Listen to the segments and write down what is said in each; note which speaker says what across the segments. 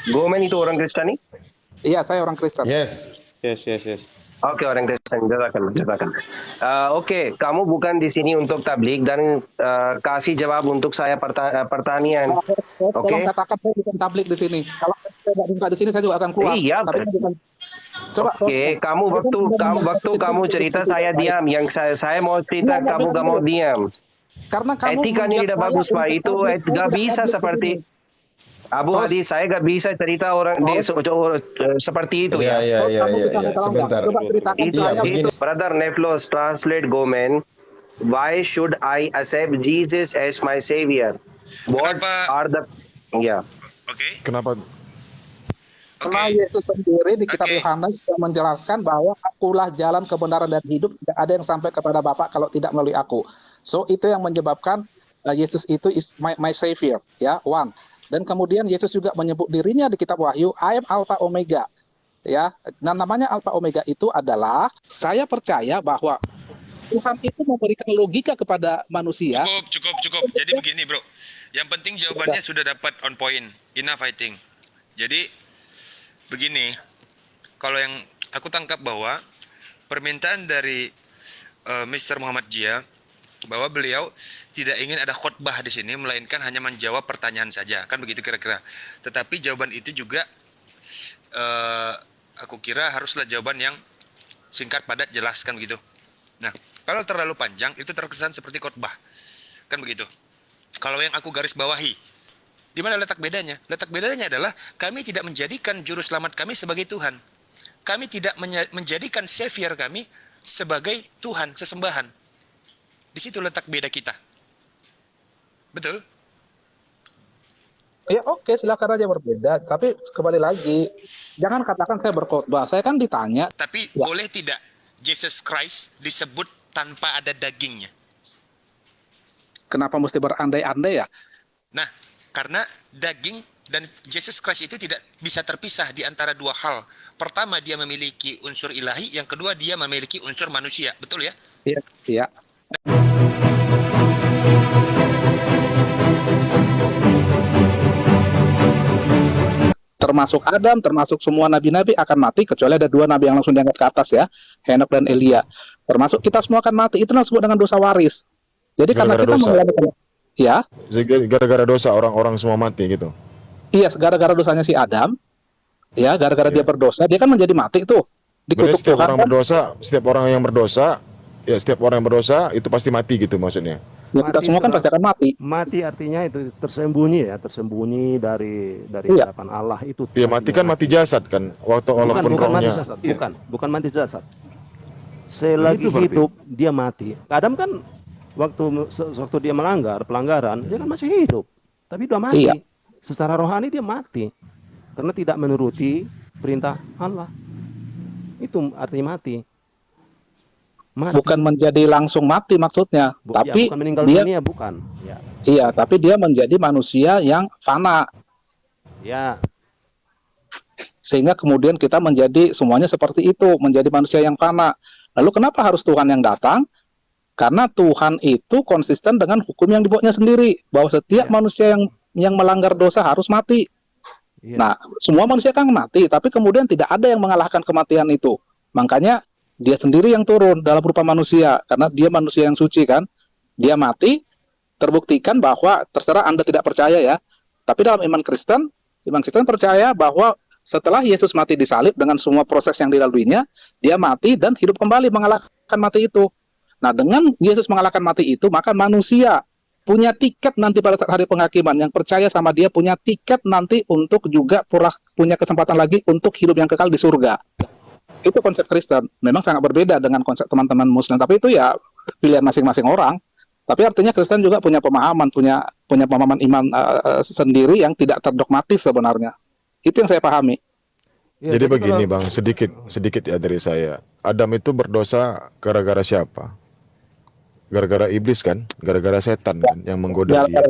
Speaker 1: Gomen itu orang Kristen nih?
Speaker 2: Iya, saya orang Kristen.
Speaker 3: Yes.
Speaker 1: Oke, orang Kristen. Jazakallah. Oke, kamu bukan di sini untuk tablik dan kasih jawab untuk saya pertanyaan.
Speaker 2: Tolong katakan saya bukan tablik di sini. Kalau saya nggak buka di sini, saya juga akan keluar.
Speaker 1: Iya.
Speaker 2: Tapi bukan. Coba.
Speaker 1: Oke, kamu waktu kamu cerita saya diam. Yang saya mau cerita kamu gak mau diam.
Speaker 2: Karena kamu
Speaker 1: etikanya tidak bagus Pak. Itu gak bisa seperti Abu Hadi, saya gak bisa cerita orang seperti itu ya.
Speaker 3: Iya. Sebentar.
Speaker 1: Itu Brother Neflos, translate Gomen. Why should I accept Jesus as my savior? What are the
Speaker 3: Kenapa?
Speaker 2: Karena Yesus sendiri di kitab Yohanes menjelaskan bahwa akulah jalan kebenaran dan hidup, tidak ada yang sampai kepada Bapa kalau tidak melalui aku. So itu yang menyebabkan Yesus itu is my savior, ya, one. Dan kemudian Yesus juga menyebut dirinya di kitab Wahyu, I am Alpha Omega. Ya, nah namanya Alpha Omega itu adalah saya percaya bahwa Tuhan itu memberikan logika kepada manusia.
Speaker 4: Cukup. Jadi begini, Bro. Yang penting jawabannya sudah dapat on point. Enough, I think. Jadi begini, kalau yang aku tangkap bahwa permintaan dari Mr. Muhammad Jia bahwa beliau tidak ingin ada khotbah di sini, melainkan hanya menjawab pertanyaan saja, kan begitu kira-kira. Tetapi jawaban itu juga aku kira haruslah jawaban yang singkat, padat, jelas, kan begitu. Nah, kalau terlalu panjang itu terkesan seperti khotbah, kan begitu. Kalau yang aku garis bawahi, di mana letak bedanya? Letak bedanya adalah kami tidak menjadikan juru selamat kami sebagai Tuhan. Kami tidak menjadikan savior kami sebagai Tuhan, sesembahan. Di situ letak beda kita. Betul?
Speaker 2: Ya oke, silakan aja berbeda. Tapi kembali lagi, jangan katakan saya berkhotbah. Saya kan ditanya.
Speaker 4: Tapi boleh tidak Jesus Christ disebut tanpa ada dagingnya?
Speaker 2: Kenapa mesti berandai-andai ya?
Speaker 4: Nah, karena daging dan Jesus Christ itu tidak bisa terpisah di antara dua hal. Pertama, dia memiliki unsur ilahi. Yang kedua, dia memiliki unsur manusia. Betul ya?
Speaker 2: Iya. Termasuk Adam, termasuk semua nabi-nabi akan mati, kecuali ada dua nabi yang langsung diangkat ke atas ya, Henok dan Elia. Termasuk kita semua akan mati. Itu disebut dengan dosa waris. Jadi karena kita mengalami, ya.
Speaker 3: Gara-gara dosa orang-orang semua mati gitu.
Speaker 2: Iya, gara-gara dosanya si Adam. Ya, gara-gara dia berdosa, dia kan menjadi mati tuh. Dikutuk
Speaker 3: setiap
Speaker 2: Tuhan.
Speaker 3: Setiap orang yang berdosa itu pasti mati gitu maksudnya.
Speaker 2: Ya, kita semua kan pasti akan mati.
Speaker 5: Mati artinya itu tersembunyi dari hadapan Allah itu.
Speaker 3: Iya, mati kan mati jasad kan.
Speaker 5: Bukan mati jasad. Bukan mati jasad. Selagi hidup dia mati. Adam kan waktu dia pelanggaran, dia kan masih hidup. Tapi udah mati. Iya. Secara rohani dia mati. Karena tidak menuruti perintah Allah. Itu artinya mati.
Speaker 2: Bukan menjadi langsung mati maksudnya, tapi
Speaker 5: bukan meninggal dunia, bukan. Ya.
Speaker 2: Iya, tapi dia menjadi manusia yang fana.
Speaker 5: Ya.
Speaker 2: Sehingga kemudian kita menjadi semuanya seperti itu, menjadi manusia yang fana. Lalu kenapa harus Tuhan yang datang? Karena Tuhan itu konsisten dengan hukum yang dibuatnya sendiri, bahwa setiap manusia yang melanggar dosa harus mati. Ya. Nah, semua manusia kan mati, tapi kemudian tidak ada yang mengalahkan kematian itu. Makanya dia sendiri yang turun dalam rupa manusia, karena dia manusia yang suci kan. Dia mati, terbuktikan bahwa terserah Anda tidak percaya ya, tapi dalam iman Kristen percaya bahwa setelah Yesus mati di salib dengan semua proses yang dilaluinya, dia mati dan hidup kembali mengalahkan mati itu. Nah, dengan Yesus mengalahkan mati itu, maka manusia punya tiket nanti pada saat hari penghakiman. Yang percaya sama dia punya tiket nanti untuk juga punya kesempatan lagi untuk hidup yang kekal di surga. Itu konsep Kristen. Memang sangat berbeda dengan konsep teman-teman Muslim, tapi itu ya pilihan masing-masing orang. Tapi artinya Kristen juga punya pemahaman, punya pemahaman iman sendiri yang tidak terdogmatis sebenarnya. Itu yang saya pahami.
Speaker 3: Ya, jadi begini Bang, sedikit ya dari saya. Adam itu berdosa gara-gara siapa? Gara-gara iblis kan? Gara-gara setan kan yang menggoda dia.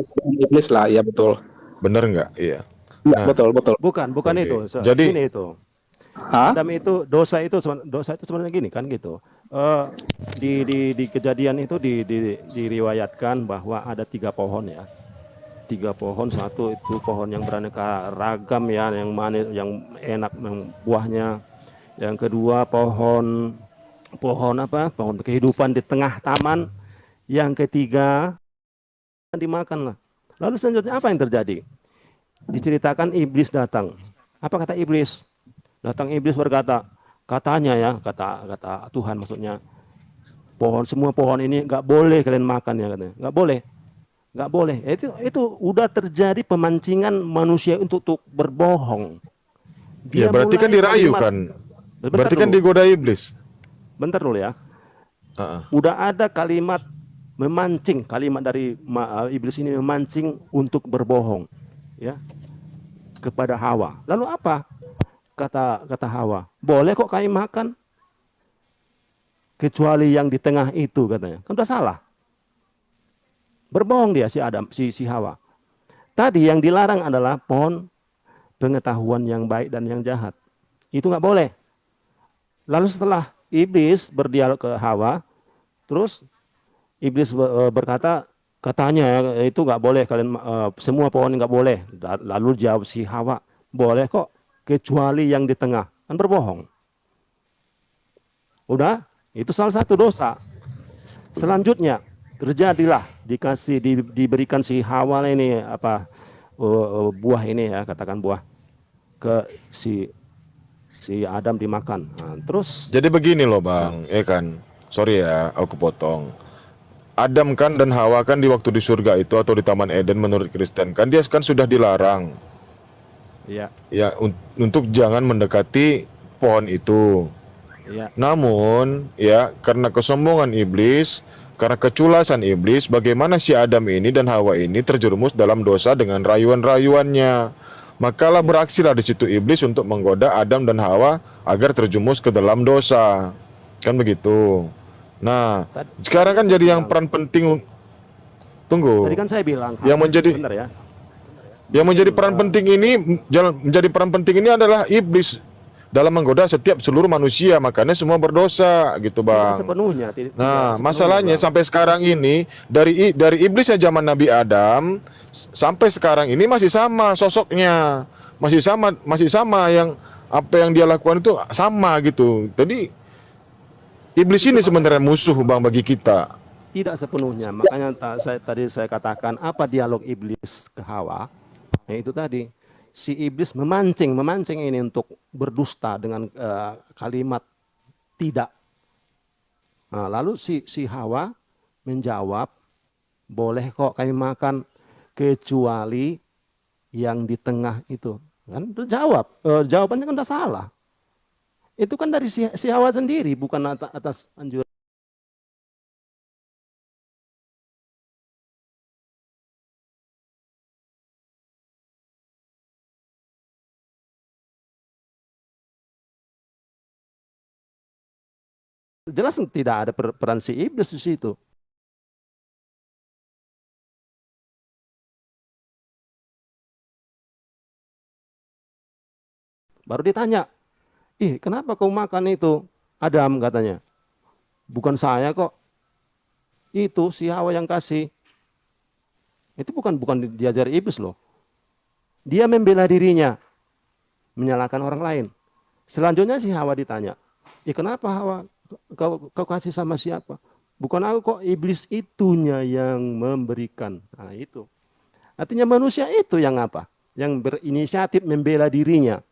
Speaker 2: Iblis lah, ya betul.
Speaker 3: Bener nggak? Iya.
Speaker 2: Nah, betul.
Speaker 5: Bukan okay. Itu.
Speaker 3: Jadi
Speaker 5: ini itu. Adam itu dosa itu sebenarnya gini kan gitu. Di kejadian itu diriwayatkan bahwa ada 3 pohon ya. 3 pohon, satu itu pohon yang beraneka ragam ya, yang manis, yang enak, yang buahnya. Yang kedua pohon pohon kehidupan di tengah taman. Yang ketiga dimakan lah. Lalu selanjutnya apa yang terjadi? Diceritakan iblis datang. Apa kata iblis? Datang iblis berkata, katanya ya, kata Tuhan maksudnya, semua pohon ini nggak boleh kalian makan ya katanya, nggak boleh. Itu udah terjadi pemancingan manusia untuk berbohong.
Speaker 3: Ya berarti kan dirayu kan, berarti kan digoda iblis.
Speaker 5: Bentar dulu ya. Udah ada kalimat memancing, kalimat dari iblis ini memancing untuk berbohong, ya, kepada Hawa. Lalu apa kata Hawa? Boleh kok kami makan, kecuali yang di tengah itu katanya. Kan udah salah. Berbohong dia si Adam, si Hawa. Tadi yang dilarang adalah pohon pengetahuan yang baik dan yang jahat. Itu nggak boleh. Lalu setelah iblis berdialog ke Hawa, terus iblis berkata, katanya itu nggak boleh kalian, semua pohon nggak boleh. Lalu jawab si Hawa, boleh kok, kecuali yang di tengah. Kan berbohong. Udah, itu salah satu dosa. Selanjutnya terjadilah diberikan si Hawa ini buah ini ya, katakan buah, ke si Adam dimakan. Nah, terus
Speaker 3: jadi begini loh Bang, kan, sorry ya aku potong. Adam kan dan Hawa kan di waktu di surga itu atau di Taman Eden menurut Kristen kan dia kan sudah dilarang.
Speaker 5: Iya.
Speaker 3: Ya untuk jangan mendekati pohon itu.
Speaker 5: Iya.
Speaker 3: Namun ya karena kesombongan iblis, karena keculasan iblis, bagaimana si Adam ini dan Hawa ini terjerumus dalam dosa dengan rayuan-rayuannya. Makalah beraksilah di situ iblis untuk menggoda Adam dan Hawa agar terjerumus ke dalam dosa. Kan begitu. Nah, sekarang kan jadi yang peran penting. Tunggu.
Speaker 5: Tadi kan saya bilang
Speaker 3: yang menjadi
Speaker 5: benar ya.
Speaker 3: Yang menjadi peran penting ini, menjadi peran penting ini adalah iblis dalam menggoda setiap seluruh manusia, makanya semua berdosa gitu Bang.
Speaker 5: Tidak sepenuhnya.
Speaker 3: Nah, masalahnya sampai sekarang ini dari iblisnya zaman Nabi Adam sampai sekarang ini masih sama sosoknya, masih sama yang apa yang dia lakukan itu sama gitu. Jadi iblis ini sebenarnya musuh Bang bagi kita.
Speaker 5: Tidak sepenuhnya. Makanya tadi saya katakan apa dialog iblis ke Hawa? Nah, itu tadi si iblis memancing ini untuk berdusta dengan kalimat tidak. Nah, lalu si Hawa menjawab, boleh kok kami makan kecuali yang di tengah itu. Kan jawabannya kan udah salah. Itu kan dari si Hawa sendiri, bukan atas anjuran. Jelas tidak ada peran si iblis di situ. Baru ditanya, kenapa kau makan itu? Adam katanya. Bukan saya kok. Itu si Hawa yang kasih. Itu bukan diajari iblis loh. Dia membela dirinya, menyalahkan orang lain. Selanjutnya si Hawa ditanya, kenapa Hawa kau kasih sama siapa? Bukan aku kok, iblis itunya yang memberikan. Nah itu. Artinya manusia itu yang apa? Yang berinisiatif membela dirinya.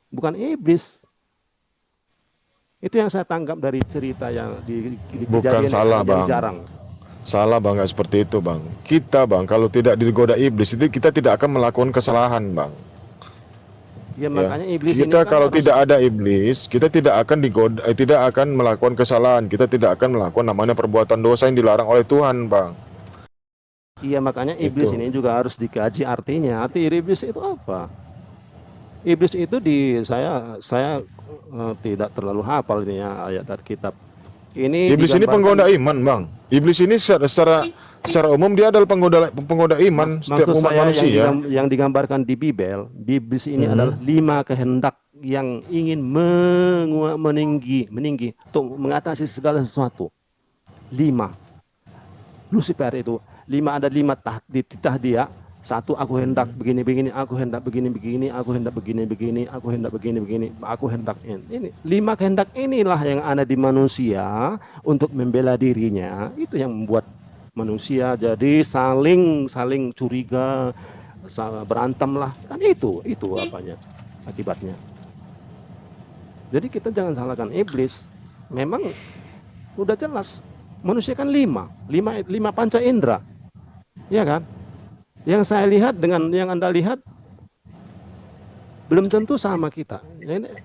Speaker 5: Bukan iblis. Itu yang saya tangkap dari cerita yang di
Speaker 3: bukan salah Bang.
Speaker 5: Jarang.
Speaker 3: Salah Bang, nggak seperti itu Bang. Kita Bang, kalau tidak digoda iblis itu kita tidak akan melakukan kesalahan Bang.
Speaker 5: Ya, makanya iblis
Speaker 3: kita
Speaker 5: ini kan
Speaker 3: kalau
Speaker 5: harus...
Speaker 3: tidak ada iblis, kita tidak akan digoda, tidak akan melakukan kesalahan, kita tidak akan melakukan namanya perbuatan dosa yang dilarang oleh Tuhan, Bang.
Speaker 5: Iya, makanya iblis ini juga harus dikaji artinya. Arti iblis itu apa? Iblis itu saya tidak terlalu hafal ini ya ayat kitab.
Speaker 3: Iblis ini penggoda iman, Bang. Iblis ini secara umum dia adalah penggoda iman setiap umat manusia.
Speaker 5: Yang digambarkan di Bible, iblis ini adalah 5 kehendak yang ingin meninggi untuk mengatasi segala sesuatu. 5. Lucifer itu ada lima titah dia. Satu, aku hendak begini-begini, aku hendak begini-begini, aku hendak begini-begini, aku hendak begini-begini, aku hendak ini. 5 kehendak inilah yang ada di manusia untuk membela dirinya. Itu yang membuat manusia jadi saling curiga, berantem lah. Kan itu apanya akibatnya. Jadi kita jangan salahkan iblis. Memang udah jelas manusia kan 5 panca indera. Ya kan? Yang saya lihat dengan yang Anda lihat belum tentu sama kita.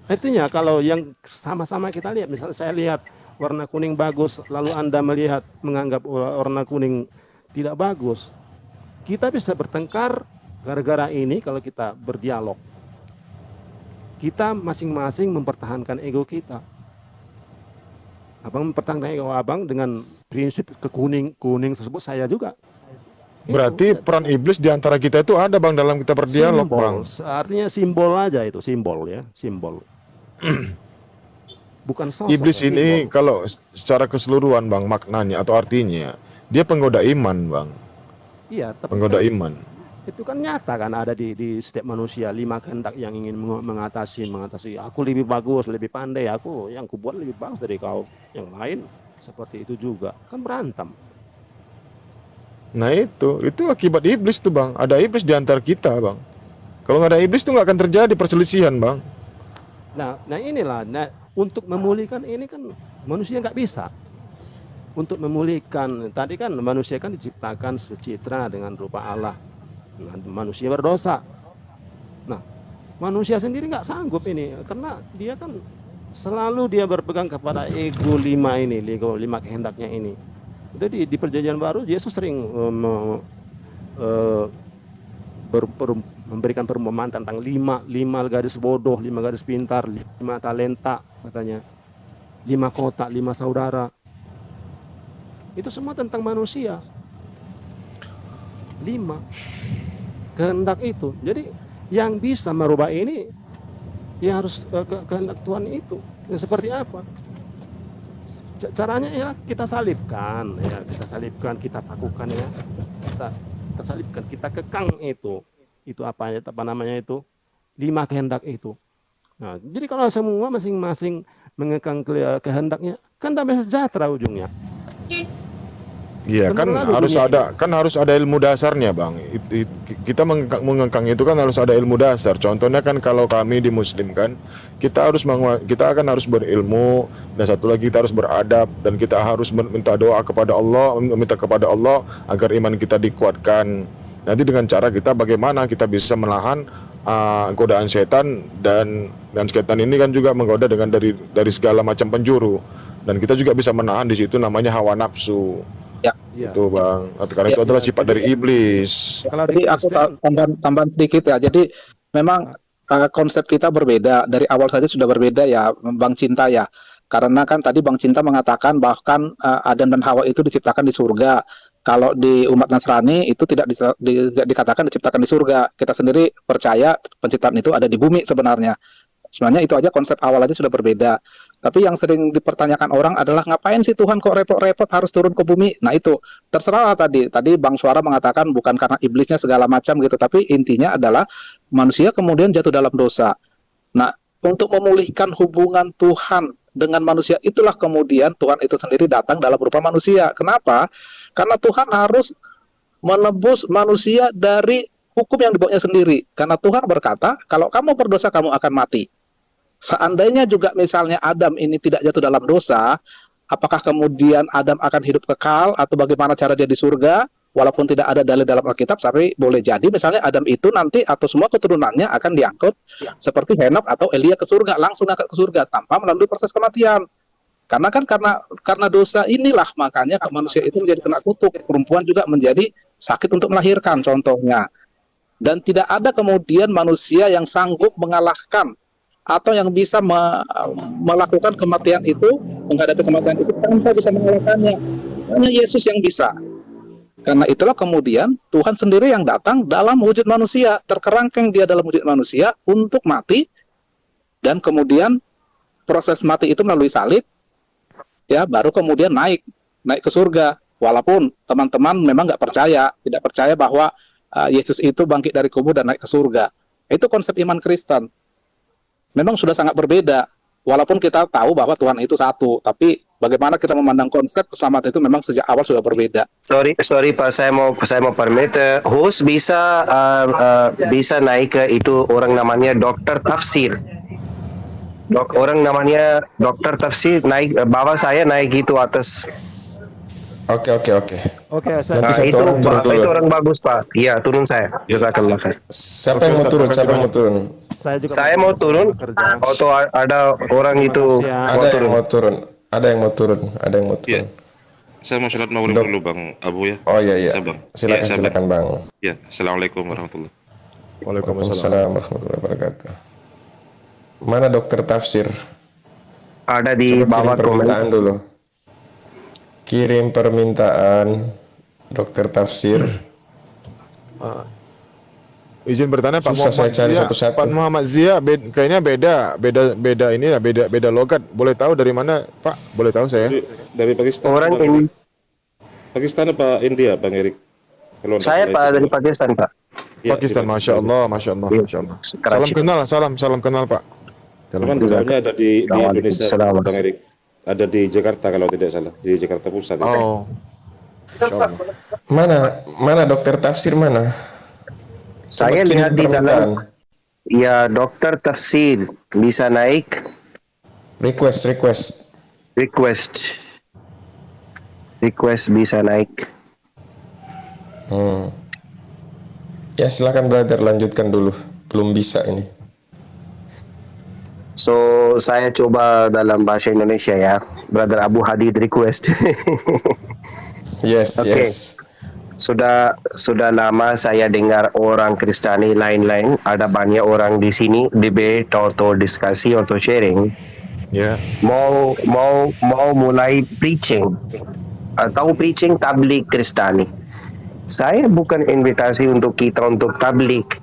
Speaker 5: Artinya kalau yang sama-sama kita lihat, misalnya saya lihat warna kuning bagus, lalu Anda menganggap warna kuning tidak bagus, kita bisa bertengkar gara-gara ini. Kalau kita berdialog, kita masing-masing mempertahankan ego kita. Abang mempertahankan ego abang dengan prinsip kuning tersebut, saya juga.
Speaker 3: Berarti peran iblis di antara kita itu ada Bang dalam kita berdialog
Speaker 5: simbol,
Speaker 3: Bang.
Speaker 5: Artinya simbol aja itu, simbol ya, simbol. Bukan sosok.
Speaker 3: Iblis
Speaker 5: ya,
Speaker 3: ini
Speaker 5: simbol.
Speaker 3: kalau secara keseluruhan Bang maknanya atau artinya dia penggoda iman Bang.
Speaker 5: Iya, tapi
Speaker 3: Penggoda
Speaker 5: kan
Speaker 3: iman.
Speaker 5: itu kan nyata kan ada di setiap manusia 5 kehendak yang ingin mengatasi. Aku lebih bagus, lebih pandai, aku yang kubuat lebih bagus dari kau. Yang lain seperti itu juga, kan berantem.
Speaker 3: Nah itu akibat iblis tuh Bang. Ada iblis di antara kita Bang. Kalau nggak ada iblis tuh nggak akan terjadi perselisihan Bang.
Speaker 5: Nah inilah, untuk memulihkan ini kan manusia nggak bisa. Untuk memulihkan, tadi kan manusia kan diciptakan secitra dengan rupa Allah. Nah, manusia berdosa. Nah, manusia sendiri nggak sanggup ini, karena dia kan selalu dia berpegang kepada ego 5 ini, ego 5 kehendaknya ini. Jadi di Perjanjian Baru Yesus sering memberikan perumpamaan tentang 5 gadis bodoh, 5 gadis pintar, 5 talenta katanya, 5 kota, 5 saudara. Itu semua tentang manusia. 5 kehendak itu. Jadi yang bisa merubah ini ya harus kehendak Tuhan itu. Yang seperti apa? Caranya ya kita salibkan, kita takutkan ya, kita salibkan, kita kekang itu apa namanya itu 5 kehendak itu. Nah, jadi kalau semua masing-masing mengekang kehendaknya, kan damai sejahtera ujungnya.
Speaker 3: Iya kan harus ada ilmu dasarnya Bang. Kita mengengkang itu kan harus ada ilmu dasar. Contohnya kan kalau kami di Muslim kan kita akan harus berilmu, dan satu lagi kita harus beradab, dan kita harus minta doa kepada Allah, meminta kepada Allah agar iman kita dikuatkan. Nanti dengan cara kita bagaimana kita bisa menahan godaan setan, dan setan ini kan juga menggoda dengan dari segala macam penjuru, dan kita juga bisa menahan di situ namanya hawa nafsu.
Speaker 5: Ya.
Speaker 3: Itu Bang, karena itu adalah sifat dari iblis.
Speaker 2: Jadi aku tambahan sedikit ya. Jadi memang konsep kita berbeda, dari awal saja sudah berbeda ya Bang Cinta ya. Karena kan tadi Bang Cinta mengatakan bahkan Adam dan Hawa itu diciptakan di surga. Kalau di umat Nasrani itu tidak dikatakan diciptakan di surga. Kita sendiri percaya penciptaan itu ada di bumi sebenarnya. Sebenarnya itu aja konsep awal aja sudah berbeda. Tapi yang sering dipertanyakan orang adalah ngapain sih Tuhan kok repot-repot harus turun ke bumi? Nah itu terserah tadi Bang Suara mengatakan bukan karena iblisnya segala macam gitu, tapi intinya adalah manusia kemudian jatuh dalam dosa. Nah untuk memulihkan hubungan Tuhan dengan manusia itulah kemudian Tuhan itu sendiri datang dalam rupa manusia. Kenapa? Karena Tuhan harus menebus manusia dari hukum yang dibawanya sendiri. Karena Tuhan berkata, kalau kamu berdosa kamu akan mati. Seandainya juga misalnya Adam ini tidak jatuh dalam dosa, apakah kemudian Adam akan hidup kekal atau bagaimana cara dia di surga? Walaupun tidak ada dalil dalam Alkitab, tapi boleh jadi misalnya Adam itu nanti atau semua keturunannya akan diangkut seperti Henok atau Elia ke surga, langsung angkat ke surga tanpa melalui proses kematian. Karena dosa inilah makanya manusia itu menjadi kena kutuk. Perempuan juga menjadi sakit untuk melahirkan contohnya. Dan tidak ada kemudian manusia yang sanggup mengalahkan atau yang bisa melakukan kematian itu, menghadapi kematian itu tanpa bisa mengalahkannya. Hanya Yesus yang bisa. Karena itulah kemudian Tuhan sendiri yang datang dalam wujud manusia, terkerangkeng dia dalam wujud manusia untuk mati, dan kemudian proses mati itu melalui salib, ya baru kemudian naik ke surga. Walaupun teman-teman memang nggak percaya, tidak percaya bahwa Yesus itu bangkit dari kubur dan naik ke surga. Itu konsep iman Kristen. Memang sudah sangat berbeda. Walaupun kita tahu bahwa Tuhan itu satu, tapi bagaimana kita memandang konsep keselamatan itu memang sejak awal sudah berbeda.
Speaker 1: Sorry Pak, saya mau permit, host bisa bisa naik ke itu orang namanya dokter tafsir. Orang namanya dokter tafsir naik bawa saya naik itu atas.
Speaker 6: Oke.
Speaker 5: Oke, saya
Speaker 6: Nanti satu
Speaker 1: itu
Speaker 6: orang turun dulu.
Speaker 1: itu orang bagus Pak. Iya, turun saya. Jazakallah khair.
Speaker 6: Siapa yang mau turun?
Speaker 5: saya juga
Speaker 1: Saya mau turun
Speaker 5: kerja.
Speaker 1: atau ada orang itu mau
Speaker 6: Ada yang
Speaker 1: turun.
Speaker 6: mau turun. Ada yang mau turun.
Speaker 7: Iya. Saya mau sholat maghrib dulu Bang Abu ya.
Speaker 6: Oh iya.
Speaker 7: Ya, Bang.
Speaker 6: Silakan
Speaker 7: Ya, saya
Speaker 6: silakan Bang.
Speaker 7: Ya, assalamualaikum warahmatullahi.
Speaker 3: Waalaikumsalam.
Speaker 6: Waalaikumsalam warahmatullahi wabarakatuh. Mana dokter tafsir?
Speaker 1: Ada di
Speaker 6: Coba
Speaker 1: bawah
Speaker 6: kirim permintaan dulu. Kirim permintaan dokter tafsir.
Speaker 3: Izin bertanya Pak
Speaker 6: Susah saya
Speaker 3: Muhammad
Speaker 6: cari
Speaker 3: Zia.
Speaker 6: satu-satu.
Speaker 3: Pak Muhammad Zia kayaknya beda ini ya, beda logat. Boleh tahu dari mana Pak? Boleh tahu saya?
Speaker 7: Dari Pakistan.
Speaker 1: orang
Speaker 7: Bang
Speaker 1: ini.
Speaker 7: Erik. Pakistan apa India Bang Erik? Kalau
Speaker 1: Saya
Speaker 7: anda
Speaker 1: Pak
Speaker 7: boleh
Speaker 1: dari
Speaker 7: itu.
Speaker 1: Pakistan Pak.
Speaker 7: Ya,
Speaker 3: Pakistan,
Speaker 7: tidak.
Speaker 3: masya Allah, masya Allah,
Speaker 1: Iya.
Speaker 3: masya Allah.
Speaker 1: Karachi.
Speaker 3: Salam kenal Pak.
Speaker 7: Cuman jauhnya ada di Indonesia
Speaker 1: Assalamualaikum.
Speaker 7: Bang Erik. Ada di Jakarta kalau tidak salah, di Jakarta Pusat. ya.
Speaker 3: Oh, masya Allah.
Speaker 6: Mana dokter tafsir mana?
Speaker 1: Saya
Speaker 6: Coba kirim
Speaker 1: lihat di
Speaker 6: permintaan.
Speaker 1: dalam. Ya, dokter tafsir bisa naik
Speaker 6: Request.
Speaker 1: request bisa naik.
Speaker 6: Ya silakan brother lanjutkan dulu. Belum bisa ini.
Speaker 1: So, saya coba dalam bahasa Indonesia ya. Brother Abu Hadid request.
Speaker 6: Yes,
Speaker 1: Oke.
Speaker 6: yes.
Speaker 1: Sudah lama saya dengar orang Kristani lain-lain. Ada banyak orang di sini debate atau diskusi atau sharing.
Speaker 3: Ya,
Speaker 1: Mau mulai preaching atau preaching tablik Kristani. Saya bukan invitasi untuk kita untuk tablik.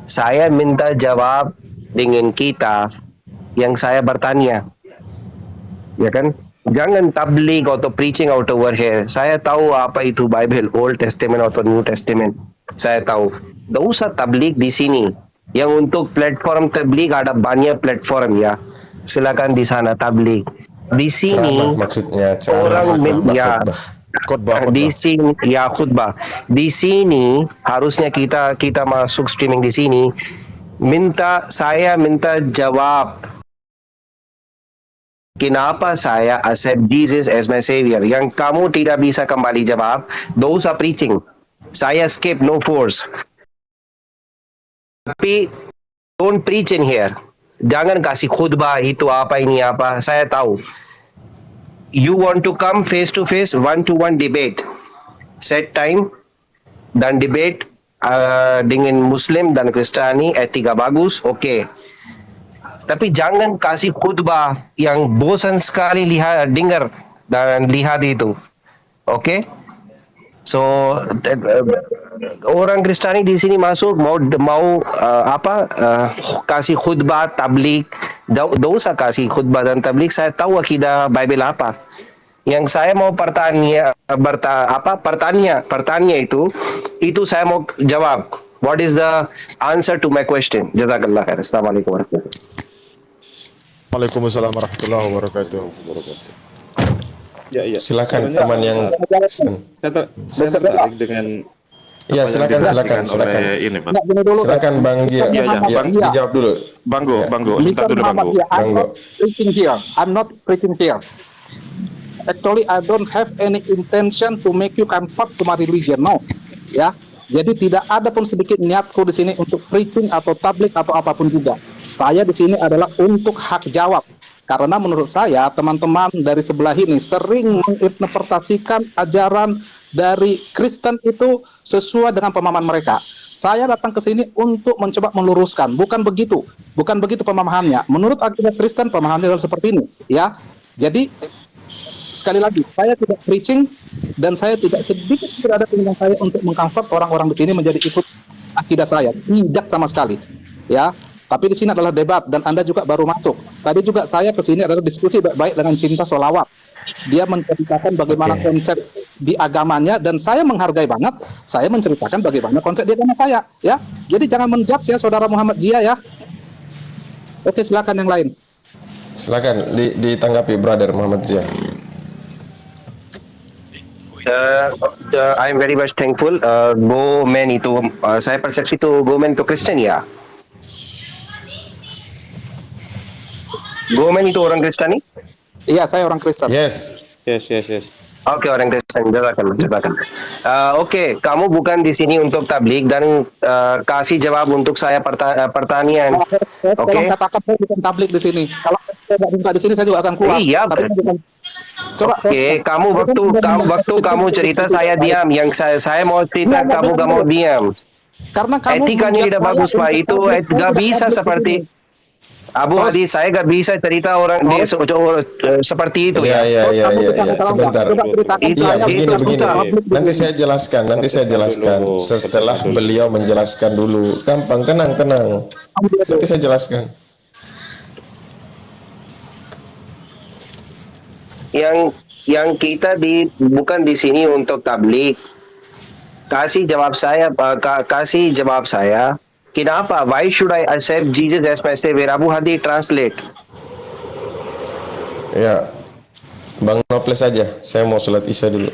Speaker 1: Saya minta jawab dengan kita yang saya bertanya. Ya kan? Jangan tablik atau preaching out over here. Saya tahu apa itu Bible, Old Testament atau New Testament. Saya tahu. Tidak usah tablik di sini. Yang untuk platform tablik ada banyak platform ya. Silakan di sana tablik. Di sini
Speaker 6: Ceramah maksudnya
Speaker 1: orang ya
Speaker 3: khotbah.
Speaker 1: di sini ya khutbah. Di sini harusnya kita masuk streaming di sini. Saya minta jawab. Kenapa saya accept Jesus as my savior? Yang kamu tidak bisa kembali jawab, those are preaching. Saya skip, no force. Tapi don't preach in here. Jangan kasih khutbah itu apa ini apa. Saya tahu. You want to come face to face, one to one debate. Set time dan debate dengan Muslim dan Kristiani, etika bagus, okay. Tapi jangan kasih khutbah yang bosan sekali dengar dan lihat itu. Oke? So orang Kristiani di sini masuk mau kasih khutbah tablik, tidak usah kasih khutbah dan tablik. Saya tahu akidah Bible apa. Yang saya mau pertanya itu saya mau jawab. What is the answer to my question? Jazakallah khair. Assalamualaikum warahmatullahi wabarakatuh.
Speaker 3: Waalaikumsalam warahmatullahi wabarakatuh.
Speaker 7: Ya.
Speaker 6: Silakan
Speaker 7: Sebenarnya,
Speaker 6: teman yang Kristen.
Speaker 7: saya tertarik dengan
Speaker 6: Ya
Speaker 7: apa yang
Speaker 6: silakan.
Speaker 7: dijelaskan oleh ini, Bang.
Speaker 6: Silakan Bang Gia.
Speaker 7: Iya,
Speaker 6: Ya,
Speaker 7: Bang.
Speaker 6: dijawab dulu.
Speaker 7: Banggo,
Speaker 2: Mr.
Speaker 7: sebentar dulu
Speaker 2: Muhammad,
Speaker 7: Banggo.
Speaker 2: yeah, I'm
Speaker 6: Banggo.
Speaker 2: not preaching here. I'm not preaching here. Actually, I don't have any intention to make you convert to my religion. No, ya. Jadi tidak ada pun sedikit niatku di sini untuk preaching atau tablik atau apapun juga. Saya di sini adalah untuk hak jawab. Karena menurut saya teman-teman dari sebelah ini sering menginterpretasikan ajaran dari Kristen itu sesuai dengan pemahaman mereka. Saya datang ke sini untuk mencoba meluruskan, bukan begitu pemahamannya. Menurut akidah Kristen pemahamannya adalah seperti ini, ya. Jadi sekali lagi, saya tidak preaching dan saya tidak sedikit tidak ada keinginan saya untuk mengconvert orang-orang di sini menjadi ikut akidah saya, tidak sama sekali, ya. Tapi di sini adalah debat dan Anda juga baru masuk. Tadi juga saya ke sini adalah diskusi baik-baik dengan Cinta Solawat. Dia menceritakan bagaimana
Speaker 6: Oke.
Speaker 2: konsep di agamanya, dan saya menghargai banget. Saya menceritakan bagaimana konsep di agama saya, ya. Jadi jangan menjudge ya, saudara Muhammad Zia ya. Oke, silakan yang lain.
Speaker 6: Silakan ditanggapi Brother Muhammad Zia.
Speaker 1: I'm very much thankful. Gomen itu, saya persepsi itu Gomen itu Kristen ya. Gomen itu orang Kristen nih?
Speaker 2: Iya, saya orang Kristen.
Speaker 6: Yes.
Speaker 1: Oke, orang Kristen, silakan. Oke, kamu bukan di sini untuk tablik dan kasih jawab untuk saya pertanyaan. Oke.
Speaker 2: Tolong katakan saya bukan tablik di sini. Kalau saya tidak buka di sini, saya juga akan keluar.
Speaker 1: Iya,
Speaker 2: Tapi bukan- Coba.
Speaker 1: Oke, waktu kamu cerita saya diam. Yang saya mau cerita kamu gak mau diam.
Speaker 2: Karena kamu
Speaker 1: Etikanya tidak
Speaker 2: menjudge
Speaker 1: bagus
Speaker 2: saya
Speaker 1: Pak.
Speaker 2: untuk
Speaker 1: Itu
Speaker 2: tablik, saya
Speaker 1: gak
Speaker 2: tidak
Speaker 1: bisa
Speaker 2: tablik di
Speaker 1: seperti
Speaker 2: sini.
Speaker 1: Abu Hadi. Saya gak bisa cerita orang dia seperti itu
Speaker 6: Iya,
Speaker 1: ya.
Speaker 6: iya.
Speaker 2: Kamu bisa tolong
Speaker 6: Sebentar.
Speaker 2: nggak? Coba ceritakan
Speaker 1: Iya,
Speaker 2: saya
Speaker 6: Begini,
Speaker 2: bukan
Speaker 6: begini.
Speaker 2: untuk tablik di
Speaker 6: Nanti
Speaker 2: sini.
Speaker 6: saya jelaskan setelah beliau menjelaskan dulu. Gampang, tenang. Nanti saya jelaskan.
Speaker 1: Yang kita bukan di sini untuk tablik. Kasih jawab saya. Kenapa? Why should I accept Jesus as my savior? Abu Hadi translate.
Speaker 6: Ya, Bang Noples saja. Saya mau sholat isya dulu.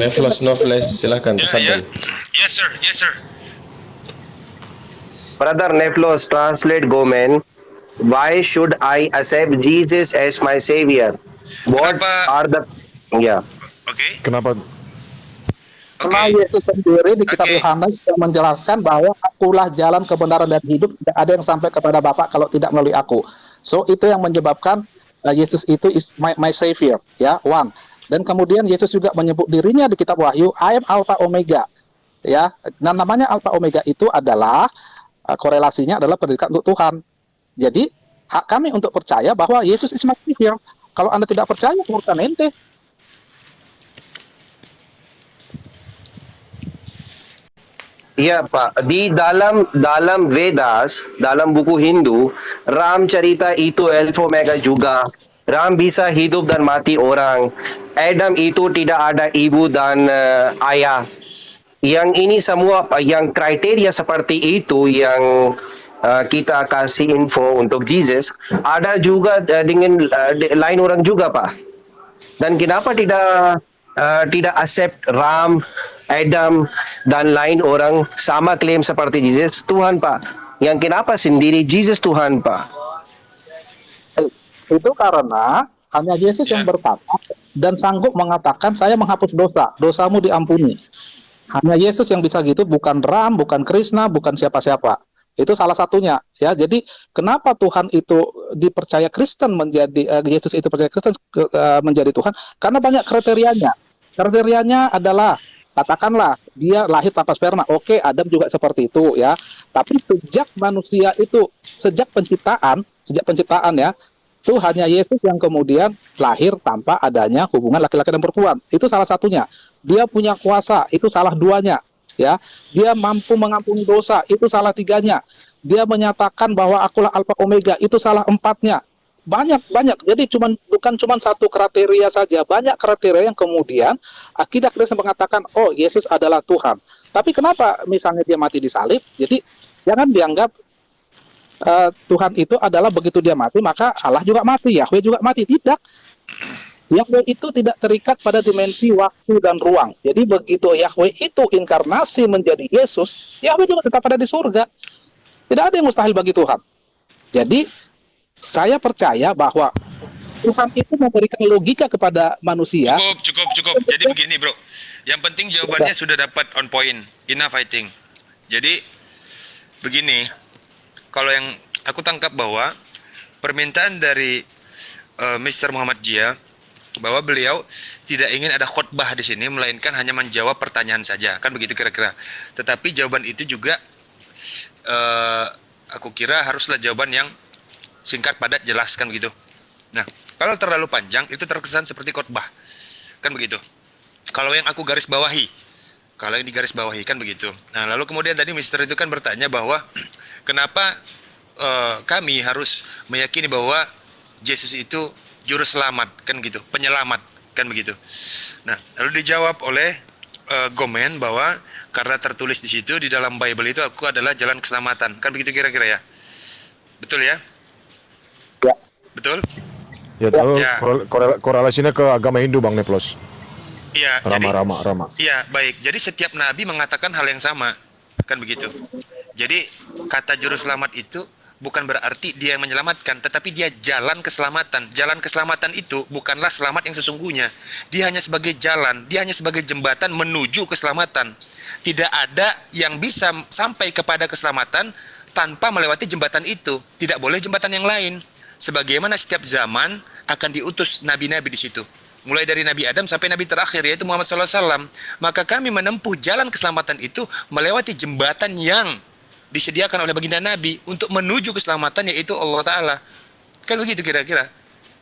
Speaker 6: Nofles, silahkan. Tafadhal.
Speaker 4: Yes sir.
Speaker 1: Brother Neflos, translate Gomen. Why should I accept Jesus as my savior? What
Speaker 4: Kenapa-
Speaker 1: are the
Speaker 4: Oke.
Speaker 3: Kenapa?
Speaker 2: Karena Yesus sendiri di kitab
Speaker 4: Oke.
Speaker 2: Yohanes yang menjelaskan bahwa akulah jalan kebenaran dan hidup, tidak ada yang sampai kepada Bapa kalau tidak melalui aku. So itu yang menyebabkan Yesus itu is my savior, ya, one. Dan kemudian Yesus juga menyebut dirinya di kitab Wahyu, I am Alpha Omega, ya. Nah, namanya Alpha Omega itu adalah korelasinya adalah predikat untuk Tuhan. Jadi hak kami untuk percaya bahwa Yesus is my savior. Kalau Anda tidak percaya, urusan ente.
Speaker 1: Iya Pak, di dalam Vedas, dalam buku Hindu, Ram Charita itu Alpha Omega juga. Ram bisa hidup dan mati orang. Adam itu tidak ada ibu dan ayah. Yang ini semua yang kriteria seperti itu yang kita kasih info untuk Jesus. Ada juga dengan lain orang juga Pak. Dan kenapa tidak accept Ram, Adam dan lain orang sama klaim seperti Jesus Tuhan Pak? Yang kenapa sendiri Jesus Tuhan Pak?
Speaker 2: Itu karena hanya Yesus yang berkata dan sanggup mengatakan saya menghapus dosamu diampuni. Hanya Yesus yang bisa gitu, bukan Ram, bukan Krishna, bukan siapa-siapa. Itu salah satunya, ya. Jadi kenapa Tuhan itu dipercaya Kristen menjadi Yesus itu percaya Kristen menjadi Tuhan? Karena banyak kriterianya. Kriterianya adalah katakanlah dia lahir tanpa sperma. Oke, Adam juga seperti itu, ya. Tapi sejak manusia itu sejak penciptaan ya, itu hanya Yesus yang kemudian lahir tanpa adanya hubungan laki-laki dan perempuan. Itu salah satunya. Dia punya kuasa, itu salah duanya. Ya, dia mampu mengampuni dosa, itu salah tiganya. Dia menyatakan bahwa akulah Alpha Omega, itu salah empatnya. Banyak. Jadi bukan cuma satu kriteria saja, banyak kriteria yang kemudian akidah Kristen mengatakan, oh Yesus adalah Tuhan. Tapi kenapa misalnya dia mati di salib? Jadi jangan dianggap Tuhan itu adalah begitu dia mati maka Allah juga mati, Yahweh juga mati. Tidak. Yahweh itu tidak terikat pada dimensi waktu dan ruang. Jadi begitu Yahweh itu inkarnasi menjadi Yesus, Yahweh juga tetap ada di surga. Tidak ada yang mustahil bagi Tuhan. Jadi saya percaya bahwa Tuhan itu memberikan logika kepada manusia.
Speaker 4: Cukup. Jadi begini, Bro. Yang penting jawabannya sudah dapat on point. Enough, I think. Jadi begini, kalau yang aku tangkap bahwa permintaan dari Mr. Muhammad Jia bahwa beliau tidak ingin ada khotbah di sini, melainkan hanya menjawab pertanyaan saja, kan begitu kira-kira. Tetapi jawaban itu juga aku kira haruslah jawaban yang singkat, padat, jelas, kan begitu. Nah, kalau terlalu panjang itu terkesan seperti khotbah, kan begitu. Kalau yang aku garis bawahi, kalau yang digaris bawahi kan begitu. Nah, lalu kemudian tadi Mister itu kan bertanya bahwa kenapa kami harus meyakini bahwa Yesus itu juru selamat kan gitu, penyelamat kan begitu. Nah, lalu dijawab oleh Gomen bahwa karena tertulis di situ di dalam Bible itu aku adalah jalan keselamatan. Kan begitu kira-kira ya? Betul ya?
Speaker 2: Ya.
Speaker 4: Betul?
Speaker 3: Ya, tahu
Speaker 4: Ya.
Speaker 3: korelasinya ke agama Hindu Bang Neplos.
Speaker 4: Iya,
Speaker 3: Rama.
Speaker 4: Iya, baik. Jadi setiap nabi mengatakan hal yang sama. Kan begitu. Jadi kata juru selamat itu bukan berarti dia yang menyelamatkan, tetapi dia jalan keselamatan. Jalan keselamatan itu bukanlah selamat yang sesungguhnya. Dia hanya sebagai jalan, dia hanya sebagai jembatan menuju keselamatan. Tidak ada yang bisa sampai kepada keselamatan tanpa melewati jembatan itu. Tidak boleh jembatan yang lain. Sebagaimana setiap zaman akan diutus nabi-nabi di situ. Mulai dari Nabi Adam sampai Nabi terakhir, yaitu Muhammad SAW. Maka kami menempuh jalan keselamatan itu melewati jembatan yang disediakan oleh baginda Nabi untuk menuju keselamatan, yaitu Allah Ta'ala. Kan begitu kira-kira.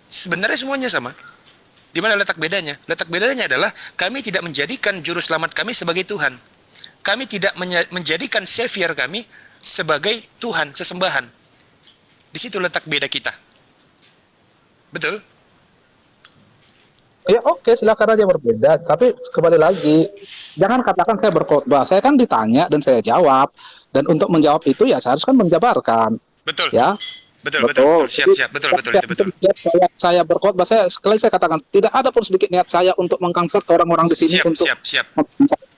Speaker 4: Sebenarnya semuanya sama. Di mana letak bedanya? Letak bedanya adalah kami tidak menjadikan juru selamat kami sebagai Tuhan. Kami tidak menjadikan savior kami sebagai Tuhan, sesembahan. Di situ letak beda kita. Betul?
Speaker 2: Ya oke, silakan aja berbeda. Tapi kembali lagi, jangan katakan saya berkhotbah. Saya kan ditanya dan saya jawab. Dan untuk menjawab itu ya saya harus kan menjabarkan.
Speaker 4: Betul.
Speaker 2: Ya.
Speaker 4: Betul. Siap. Betul, itu betul.
Speaker 2: Saya berkhotbah, sekali saya katakan tidak ada pun sedikit niat saya untuk mengkonvert orang-orang di sini
Speaker 4: Siap.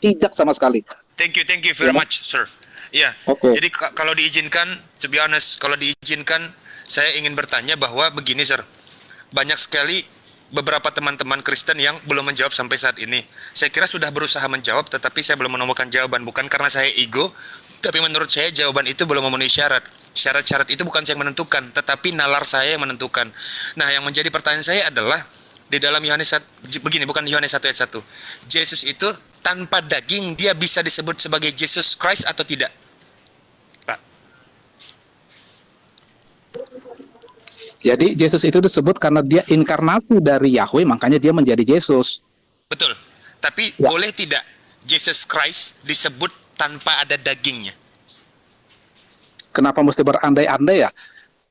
Speaker 2: tidak sama sekali.
Speaker 4: Thank you very much, sir. Iya.
Speaker 2: Oke.
Speaker 4: Jadi kalau diizinkan, to be honest, kalau diizinkan, saya ingin bertanya bahwa begini, sir. Banyak sekali beberapa teman-teman Kristen yang belum menjawab sampai saat ini. Saya kira sudah berusaha menjawab, tetapi saya belum menemukan jawaban. Bukan karena saya ego, tapi menurut saya jawaban itu belum memenuhi syarat. Syarat-syarat itu bukan saya yang menentukan, tetapi nalar saya yang menentukan. Nah, yang menjadi pertanyaan saya adalah, di dalam Yohanes begini, bukan Yohanes 1 ayat 1. Yesus itu tanpa daging, dia bisa disebut sebagai Jesus Christ atau tidak? Pak.
Speaker 2: Jadi Yesus itu disebut karena dia inkarnasi dari Yahweh, makanya dia menjadi Yesus.
Speaker 4: Betul. Tapi
Speaker 2: Ya.
Speaker 4: boleh tidak Jesus Christ disebut tanpa ada dagingnya?
Speaker 2: Kenapa mesti berandai-andai ya?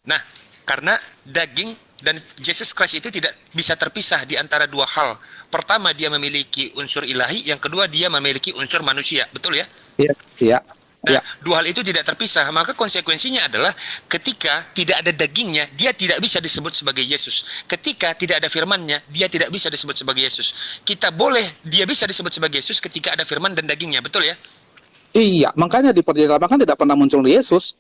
Speaker 4: Nah, karena daging dan Jesus Christ itu tidak bisa terpisah di antara dua hal. Pertama, dia memiliki unsur ilahi, yang kedua dia memiliki unsur manusia. Betul ya?
Speaker 2: Iya.
Speaker 4: Nah,
Speaker 2: Ya.
Speaker 4: dua hal itu tidak terpisah, maka konsekuensinya adalah ketika tidak ada dagingnya, dia tidak bisa disebut sebagai Yesus. Ketika tidak ada firmannya, dia tidak bisa disebut sebagai Yesus. Dia bisa disebut sebagai Yesus ketika ada firman dan dagingnya, betul ya?
Speaker 2: Iya, makanya di perjanjian lama kan tidak pernah muncul Yesus.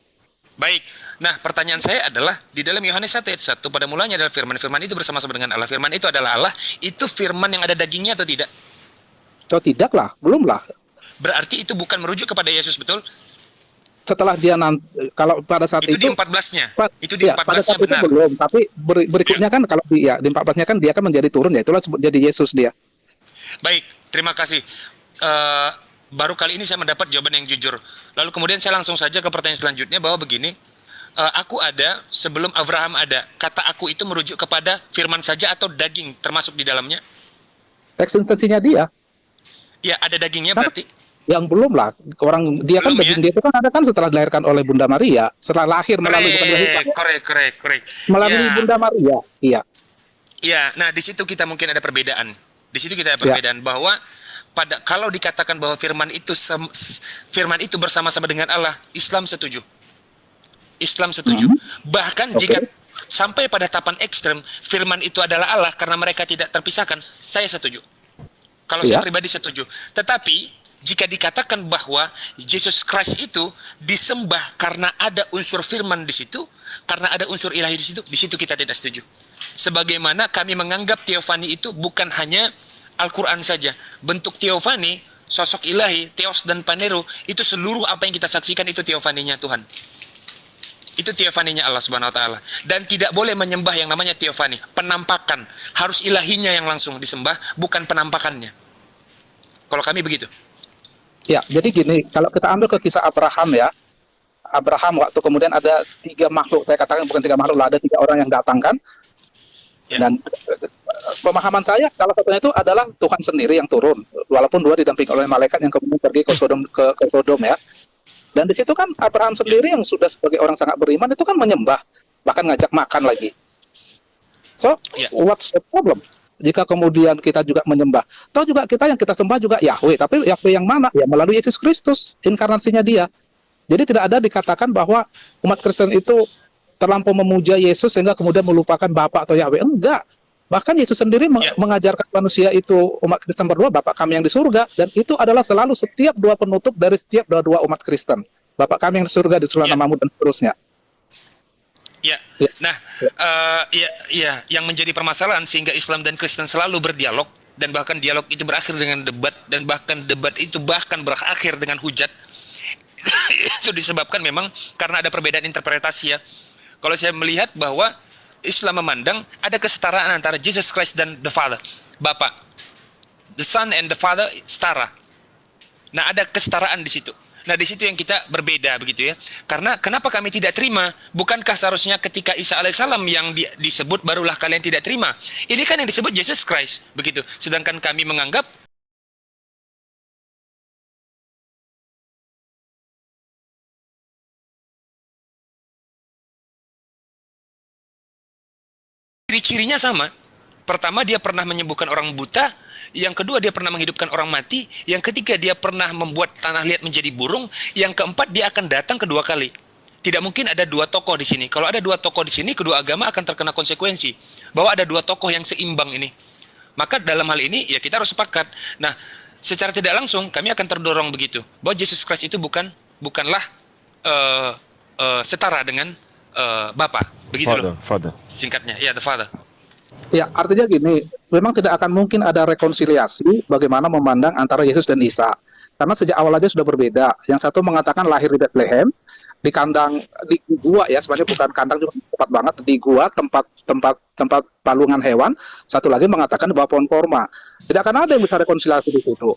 Speaker 4: Baik, nah pertanyaan saya adalah, di dalam Yohanes 1 ayat 1, pada mulanya adalah firman. Firman itu bersama-sama dengan Allah. Firman itu adalah Allah. Itu firman yang ada dagingnya atau tidak?
Speaker 2: Atau tidak lah, belum lah.
Speaker 4: Berarti itu bukan merujuk kepada Yesus, betul?
Speaker 2: Setelah dia nanti, kalau pada saat
Speaker 4: Itu
Speaker 2: itu,
Speaker 4: di 14-nya. Itu di
Speaker 2: ya, pada
Speaker 4: 14-nya
Speaker 2: saat itu
Speaker 4: benar.
Speaker 2: belum, tapi berikutnya kan kalau di 14-nya kan dia kan menjadi turun, ya itulah jadi Yesus dia.
Speaker 4: Baik, terima kasih. Baru kali ini saya mendapat jawaban yang jujur. Lalu kemudian saya langsung saja ke pertanyaan selanjutnya bahwa begini, aku ada sebelum Abraham ada. Kata aku itu merujuk kepada firman saja atau daging termasuk di dalamnya?
Speaker 2: Eksistensinya dia,
Speaker 4: Ya, ada dagingnya
Speaker 2: Karena-
Speaker 4: berarti.
Speaker 2: yang belum lah. Orang dia kan
Speaker 4: Belum,
Speaker 2: daging
Speaker 4: ya?
Speaker 2: dia itu kan ada kan setelah dilahirkan oleh Bunda Maria, setelah lahir melalui bukan dilahirkan,
Speaker 4: Korek.
Speaker 2: melalui
Speaker 4: Ya.
Speaker 2: Bunda Maria. Iya.
Speaker 4: Ya, nah di situ kita mungkin ada perbedaan. Di situ kita ada
Speaker 2: Ya.
Speaker 4: perbedaan bahwa kalau dikatakan bahwa firman itu bersama-sama dengan Allah, Islam setuju. Bahkan
Speaker 2: Oke.
Speaker 4: jika sampai pada tahapan ekstrem, firman itu adalah Allah karena mereka tidak terpisahkan, saya setuju. Kalau saya
Speaker 2: Iya.
Speaker 4: pribadi setuju. Tetapi jika dikatakan bahwa Jesus Christ itu disembah karena ada unsur firman di situ, karena ada unsur ilahi di situ kita tidak setuju. Sebagaimana kami menganggap teofani itu bukan hanya Al-Quran saja. Bentuk teofani, sosok ilahi, teos dan panero, itu seluruh apa yang kita saksikan itu teofaninya Tuhan. Itu teofaninya Allah Subhanahu wa taala. Dan tidak boleh menyembah yang namanya teofani, penampakan. Harus ilahinya yang langsung disembah, bukan penampakannya. Kalau kami begitu.
Speaker 2: Ya, jadi gini, kalau kita ambil ke kisah Abraham ya, Abraham waktu kemudian ada 3 makhluk, saya katakan bukan 3 makhluk lah, ada 3 orang yang datang kan,
Speaker 4: Ya.
Speaker 2: dan pemahaman saya salah satunya itu adalah Tuhan sendiri yang turun, walaupun 2 didampingi oleh malaikat yang kemudian pergi ke Sodom ya, dan di situ kan Abraham sendiri yang sudah sebagai orang sangat beriman itu kan menyembah, bahkan ngajak makan lagi. So,
Speaker 4: Ya.
Speaker 2: what's the problem? Jika kemudian kita juga menyembah, toh juga kita yang kita sembah juga Yahweh, tapi Yahweh yang mana? Ya melalui Yesus Kristus, inkarnasinya dia. Jadi tidak ada dikatakan bahwa umat Kristen itu terlampau memuja Yesus sehingga kemudian melupakan Bapa atau Yahweh. Enggak. Bahkan Yesus sendiri
Speaker 4: Ya.
Speaker 2: mengajarkan manusia itu, umat Kristen berdoa, Bapa kami yang di surga, dan itu adalah selalu setiap doa penutup dari setiap doa-doa umat Kristen. Bapa kami yang di surga, ditulah
Speaker 4: Ya.
Speaker 2: namamu, dan seterusnya.
Speaker 4: Ya.
Speaker 2: Ya.
Speaker 4: Nah, yang menjadi permasalahan sehingga Islam dan Kristen selalu berdialog dan bahkan dialog itu berakhir dengan debat dan bahkan debat itu bahkan berakhir dengan hujat. Itu disebabkan memang karena ada perbedaan interpretasi ya. Kalau saya melihat bahwa Islam memandang ada kesetaraan antara Jesus Christ dan the Father, Bapa. The Son and the Father setara. Nah, ada kesetaraan di situ. Nah, di situ yang kita berbeda begitu ya. Karena kenapa kami tidak terima? Bukankah seharusnya ketika Isa alaihissalam yang disebut barulah kalian tidak terima? Ini kan yang disebut Jesus Christ begitu. Sedangkan kami menganggap ciri-cirinya sama. Pertama, dia pernah menyembuhkan orang buta. Yang kedua, dia pernah menghidupkan orang mati. Yang ketiga, dia pernah membuat tanah liat menjadi burung. Yang keempat, dia akan datang kedua kali. Tidak mungkin ada dua tokoh di sini. Kalau ada dua tokoh di sini, kedua agama akan terkena konsekuensi. Bahwa ada dua tokoh yang seimbang ini. Maka dalam hal ini, ya kita harus sepakat. Nah, secara tidak langsung, kami akan terdorong begitu. Bahwa Yesus Kristus itu bukanlah setara dengan Bapa. Begitu loh.
Speaker 3: Father.
Speaker 4: Singkatnya, ya, the Father.
Speaker 2: Ya, artinya gini, memang tidak akan mungkin ada rekonsiliasi bagaimana memandang antara Yesus dan Isa. Karena sejak awal aja sudah berbeda. Yang satu mengatakan lahir di Bethlehem, di kandang, di gua ya, sebenarnya bukan kandang juga tepat banget, di gua tempat palungan hewan. Satu lagi mengatakan di bawah pohon korma. Tidak akan ada yang bisa rekonsiliasi di situ.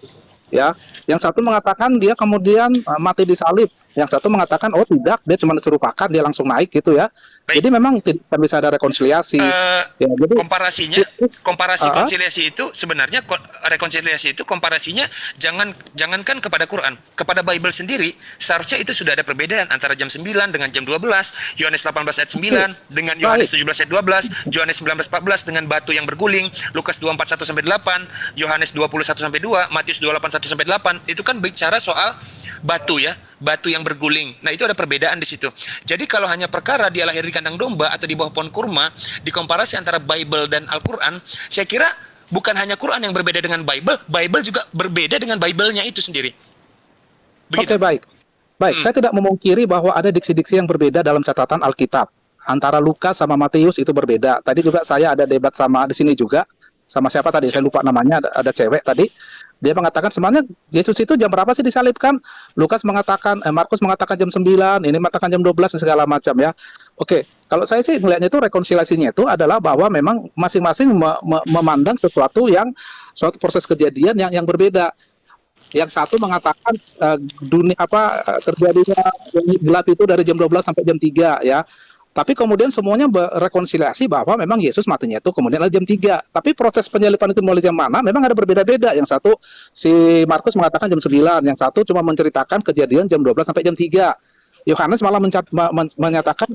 Speaker 2: Ya, yang satu mengatakan dia kemudian mati di salib. Yang satu mengatakan oh tidak, dia cuma disuruh pakan, dia langsung naik gitu ya.
Speaker 4: Baik.
Speaker 2: Jadi memang tidak bisa ada rekonsiliasi. Ya, jadi
Speaker 4: komparasi konsiliasi itu sebenarnya rekonsiliasi itu komparasinya jangankan kepada Quran, kepada Bible sendiri seharusnya itu sudah ada perbedaan antara jam 9 dengan jam 12, Yohanes 18 ayat 9 dengan Yohanes 17 ayat 12, Yohanes 19 14 dengan batu yang berguling, Lukas 24 1 sampai 8, Yohanes 21 sampai 2, Matius 28 1 sampai 8. Itu kan bicara soal batu ya, batu yang berguling. Nah, itu ada perbedaan di situ. Jadi kalau hanya perkara dia lahir di kandang domba atau di bawah pohon kurma, dikomparasi antara Bible dan Al-Quran, saya kira bukan hanya Quran yang berbeda dengan Bible, Bible juga berbeda dengan Bible-nya itu sendiri.
Speaker 2: Oke, baik. Baik, saya tidak memungkiri bahwa ada diksi-diksi yang berbeda dalam catatan Alkitab. Antara Lukas sama Matius itu berbeda. Tadi juga saya ada debat sama di sini juga. Sama siapa tadi? Saya lupa namanya, ada cewek tadi. Dia mengatakan sebenarnya Yesus itu jam berapa sih disalibkan? Markus mengatakan jam 9, ini mengatakan jam 12 dan segala macam ya. Oke, kalau saya sih melihatnya itu rekonsiliasinya itu adalah bahwa memang masing-masing memandang suatu proses kejadian yang berbeda. Yang satu mengatakan terjadinya gelap itu dari jam 12 sampai jam 3 ya. Tapi kemudian semuanya berrekonsiliasi bahwa memang Yesus matinya itu kemudian adalah jam 3. Tapi proses penyalipan itu mulai jam mana memang ada berbeda-beda. Yang satu si Markus mengatakan jam 9, yang satu cuma menceritakan kejadian jam 12 sampai jam 3. Yohanes malah menyatakan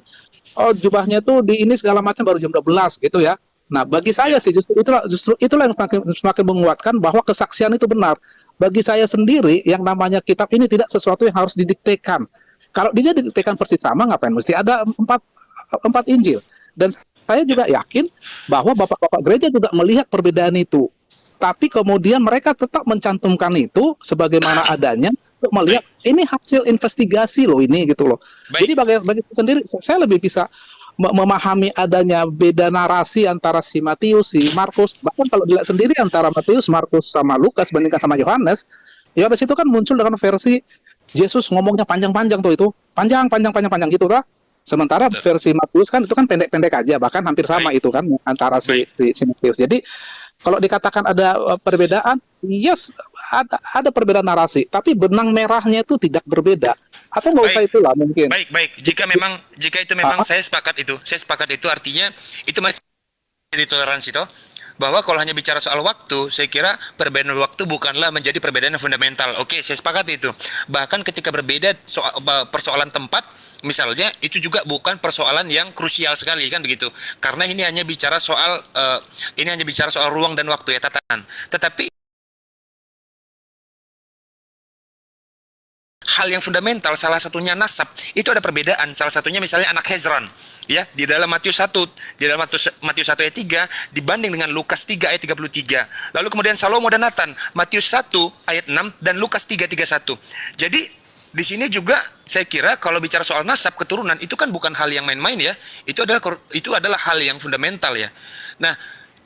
Speaker 2: oh jubahnya tuh di ini segala macam baru jam 12 gitu ya. Nah, bagi saya sih justru itulah yang semakin menguatkan bahwa kesaksian itu benar. Bagi saya sendiri yang namanya kitab ini tidak sesuatu yang harus didiktekan. Kalau dia didiktekan persis sama ngapain mesti ada empat Injil. Dan saya juga yakin bahwa bapak-bapak gereja juga melihat perbedaan itu. Tapi kemudian mereka tetap mencantumkan itu sebagaimana adanya untuk melihat ini hasil investigasi loh ini gitu loh.
Speaker 4: Baik.
Speaker 2: Jadi bagi saya sendiri saya lebih bisa memahami adanya beda narasi antara si Matius, si Markus. Bahkan kalau dilihat sendiri antara Matius, Markus sama Lukas bandingkan sama Yohanes, Yohanes itu kan muncul dengan versi Yesus ngomongnya panjang-panjang tuh itu. Panjang gitu lah. Sementara versi Matius kan itu kan pendek-pendek aja, bahkan hampir sama itu kan antara si Matius. Jadi kalau dikatakan ada perbedaan, yes, ada perbedaan narasi, tapi benang merahnya itu tidak berbeda. Atau nggak usah itulah mungkin.
Speaker 4: Baik. Jika itu memang saya sepakat itu artinya itu masih ditoleransi toh. Bahwa kalau hanya bicara soal waktu, saya kira perbedaan waktu bukanlah menjadi perbedaan yang fundamental. Oke, saya sepakat itu. Bahkan ketika berbeda persoalan tempat, misalnya itu juga bukan persoalan yang krusial sekali kan begitu. Karena ini hanya bicara soal ruang dan waktu ya, tatanan. Tetapi hal yang fundamental, salah satunya nasab, itu ada perbedaan. Salah satunya misalnya anak Hezron, ya, di dalam Matius 1, di dalam Matius 1 ayat 3 dibanding dengan Lukas 3 ayat 33. Lalu kemudian Salomo dan Nathan, Matius 1 ayat 6 dan Lukas 3:31. Jadi di sini juga saya kira kalau bicara soal nasab keturunan itu kan bukan hal yang main-main ya. Itu adalah hal yang fundamental ya. Nah,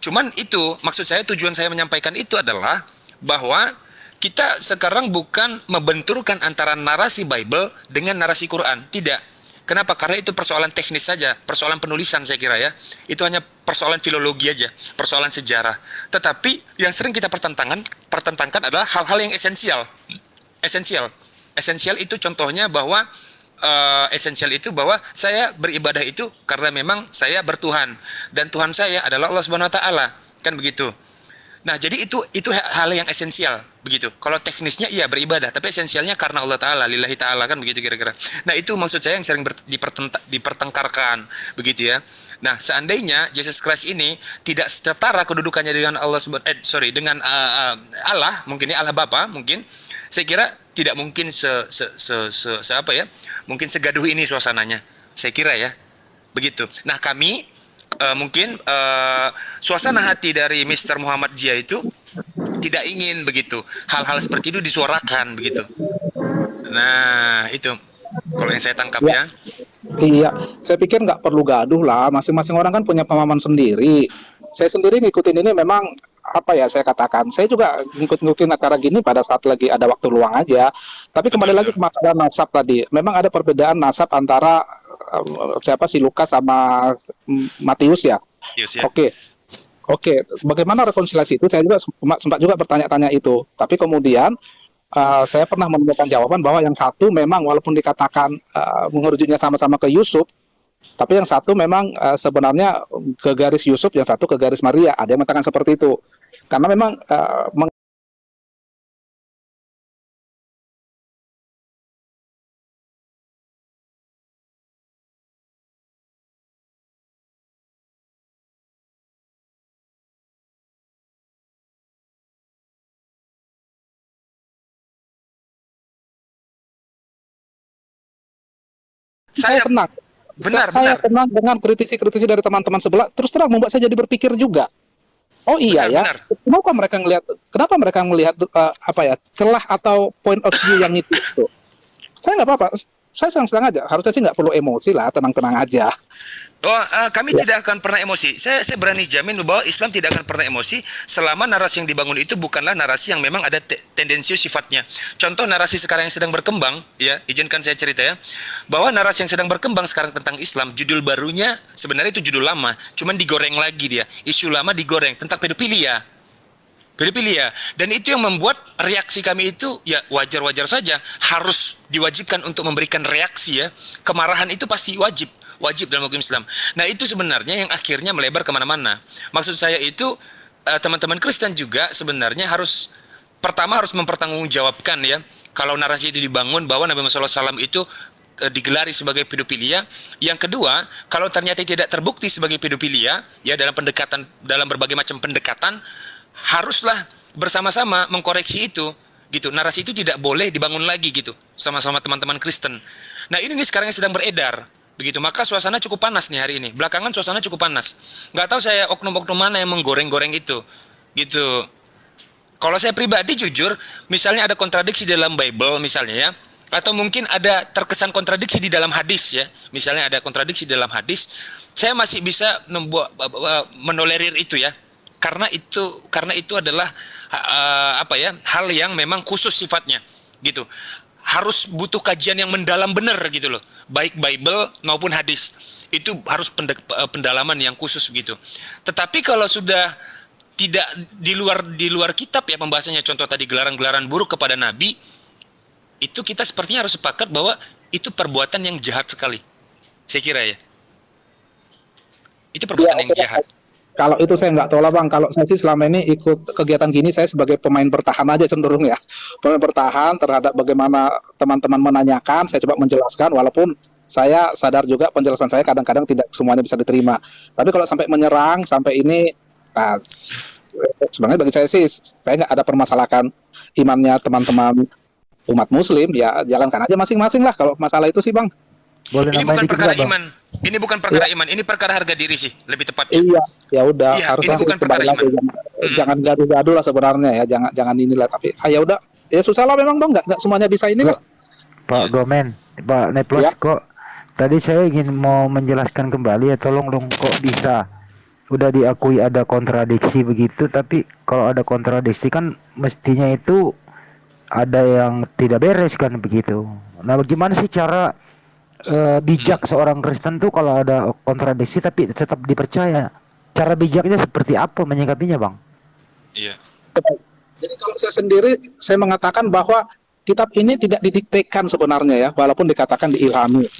Speaker 4: cuman itu maksud saya, tujuan saya menyampaikan itu adalah bahwa kita sekarang bukan membenturkan antara narasi Bible dengan narasi Quran. Tidak. Kenapa? Karena itu persoalan teknis saja, persoalan penulisan saya kira ya. Itu hanya persoalan filologi aja, persoalan sejarah. Tetapi yang sering kita pertentangkan adalah hal-hal yang esensial. Esensial itu contohnya bahwa saya beribadah itu karena memang saya bertuhan dan Tuhan saya adalah Allah Subhanahu wa taala, kan begitu. Nah, jadi itu hal yang esensial begitu. Kalau teknisnya iya beribadah, tapi esensialnya karena Allah taala, lillahi taala, kan begitu kira-kira. Nah, itu maksud saya yang sering dipertengkarkan begitu ya. Nah, seandainya Yesus Christ ini tidak setara kedudukannya dengan dengan Allah, mungkin ya Allah Bapa, mungkin saya kira tidak mungkin mungkin segaduh ini suasananya. Saya kira ya. Begitu. Nah, kami mungkin suasana hati dari Mr. Muhammad Jia itu tidak ingin begitu hal-hal seperti itu disuarakan begitu. Nah, itu kalau yang saya tangkap ya.
Speaker 2: Iya, saya pikir nggak perlu gaduh lah. Masing-masing orang kan punya pemahaman sendiri. Saya sendiri ngikutin ini memang apa ya saya katakan. Saya juga ngikutin acara gini pada saat lagi ada waktu luang aja. Tapi kembali lagi ke masalah nasab tadi. Memang ada perbedaan nasab antara siapa sih Lukas sama Matius ya.
Speaker 4: Yes, ya.
Speaker 2: Oke. Bagaimana rekonsiliasi itu? Saya juga sempat juga bertanya-tanya itu. Tapi kemudian saya pernah menemukan jawaban bahwa yang satu memang walaupun dikatakan mengerujuknya sama-sama ke Yusuf, tapi yang satu memang sebenarnya ke garis Yusuf, yang satu ke garis Maria. Ada yang mengatakan seperti itu. Karena memang saya tenang. Saya tenang dengan kritisi-kritisi dari teman-teman sebelah. Terus terang membuat saya jadi berpikir juga. Oh iya
Speaker 4: benar.
Speaker 2: Kenapa mereka melihat celah atau point of view yang itu? Saya nggak apa-apa. Saya senang-senang aja. Harusnya sih nggak perlu emosi lah, tenang-tenang aja.
Speaker 4: Kami tidak akan pernah emosi. Saya berani jamin bahwa Islam tidak akan pernah emosi selama narasi yang dibangun itu bukanlah narasi yang memang ada tendensius sifatnya. Contoh narasi sekarang yang sedang berkembang, ya, izinkan saya cerita ya, bahwa narasi yang sedang berkembang sekarang tentang Islam, judul barunya sebenarnya itu judul lama, cuman digoreng lagi dia. Isu lama digoreng tentang pedofilia. Dan itu yang membuat reaksi kami itu ya wajar-wajar saja, harus diwajibkan untuk memberikan reaksi ya. Kemarahan itu pasti wajib dalam hukum Islam. Nah, itu sebenarnya yang akhirnya melebar kemana-mana. Maksud saya itu teman-teman Kristen juga sebenarnya harus mempertanggungjawabkan ya, kalau narasi itu dibangun bahwa Nabi Muhammad SAW itu digelari sebagai pedofilia. Yang kedua, kalau ternyata tidak terbukti sebagai pedofilia ya, dalam berbagai macam pendekatan, haruslah bersama-sama mengkoreksi itu gitu. Narasi itu tidak boleh dibangun lagi gitu sama-sama teman-teman Kristen. Nah, ini sekarang yang sedang beredar begitu. Maka suasana cukup panas nih hari ini. Belakangan suasana cukup panas. Nggak tahu saya oknum-oknum mana yang menggoreng-goreng itu gitu. Kalau saya pribadi jujur, misalnya ada kontradiksi dalam Bible misalnya ya, atau mungkin ada terkesan kontradiksi di dalam hadis ya, misalnya ada kontradiksi dalam hadis, saya masih bisa menolerir itu ya, karena itu adalah hal yang memang khusus sifatnya gitu. Harus butuh kajian yang mendalam benar gitu loh, baik Bible maupun hadis. Itu harus pendalaman yang khusus begitu. Tetapi kalau sudah tidak di luar kitab ya pembahasannya, contoh tadi gelaran-gelaran buruk kepada Nabi, itu kita sepertinya harus sepakat bahwa itu perbuatan yang jahat sekali. Saya kira ya. Itu perbuatan yang jahat.
Speaker 2: Kalau itu saya nggak tahu lah Bang. Kalau saya sih selama ini ikut kegiatan gini, saya sebagai pemain bertahan aja cenderung ya. Pemain bertahan terhadap bagaimana teman-teman menanyakan, saya coba menjelaskan walaupun saya sadar juga penjelasan saya kadang-kadang tidak semuanya bisa diterima. Tapi kalau sampai menyerang sampai ini, nah, sebenarnya bagi saya sih, saya nggak ada permasalahan imannya teman-teman umat Muslim, ya jalankan aja masing-masing lah kalau masalah itu sih, Bang.
Speaker 8: Boleh
Speaker 4: Ini
Speaker 8: nambahin
Speaker 4: bukan
Speaker 8: dikit
Speaker 4: perkara
Speaker 8: nggak, Bang?
Speaker 4: iman. Ini bukan perkara iman. Ini perkara harga diri sih, lebih tepatnya.
Speaker 2: Iya, ya udah,
Speaker 4: Iya,
Speaker 2: harusnya
Speaker 4: ini bukan
Speaker 2: sih
Speaker 4: perkara
Speaker 2: kembali lagi,
Speaker 4: iman.
Speaker 2: jangan gaduh-gaduh lah sebenarnya ya, jangan inilah. Tapi ya udah, ya susah lah memang, Bang, nggak semuanya bisa ini lah.
Speaker 8: Pak Gomen, Pak Neplos,
Speaker 2: Ya.
Speaker 8: kok tadi saya ingin mau menjelaskan kembali ya, tolong dong, kok bisa udah diakui ada kontradiksi begitu, tapi kalau ada kontradiksi kan mestinya itu ada yang tidak beres kan begitu. Nah, bagaimana sih cara bijak seorang Kristen tuh kalau ada kontradiksi tapi tetap dipercaya? Cara bijaknya seperti apa menyikapinya, Bang?
Speaker 4: Iya.
Speaker 2: Jadi kalau saya sendiri, saya mengatakan bahwa kitab ini tidak didiktekan sebenarnya ya, walaupun dikatakan diilhami.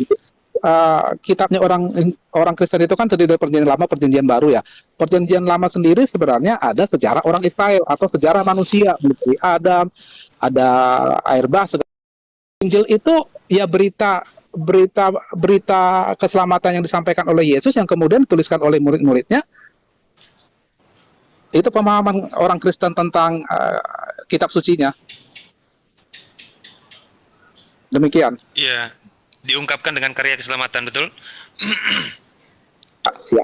Speaker 2: Kitabnya orang Kristen itu kan terdiri dari Perjanjian Lama, Perjanjian Baru ya. Perjanjian Lama sendiri sebenarnya ada sejarah orang Israel atau sejarah manusia, dari Adam, ada air bah. Injil itu ya berita keselamatan yang disampaikan oleh Yesus yang kemudian dituliskan oleh murid-muridnya. Itu pemahaman orang Kristen tentang kitab sucinya. Demikian.
Speaker 4: Iya. Diungkapkan dengan karya keselamatan, betul?
Speaker 2: Ya.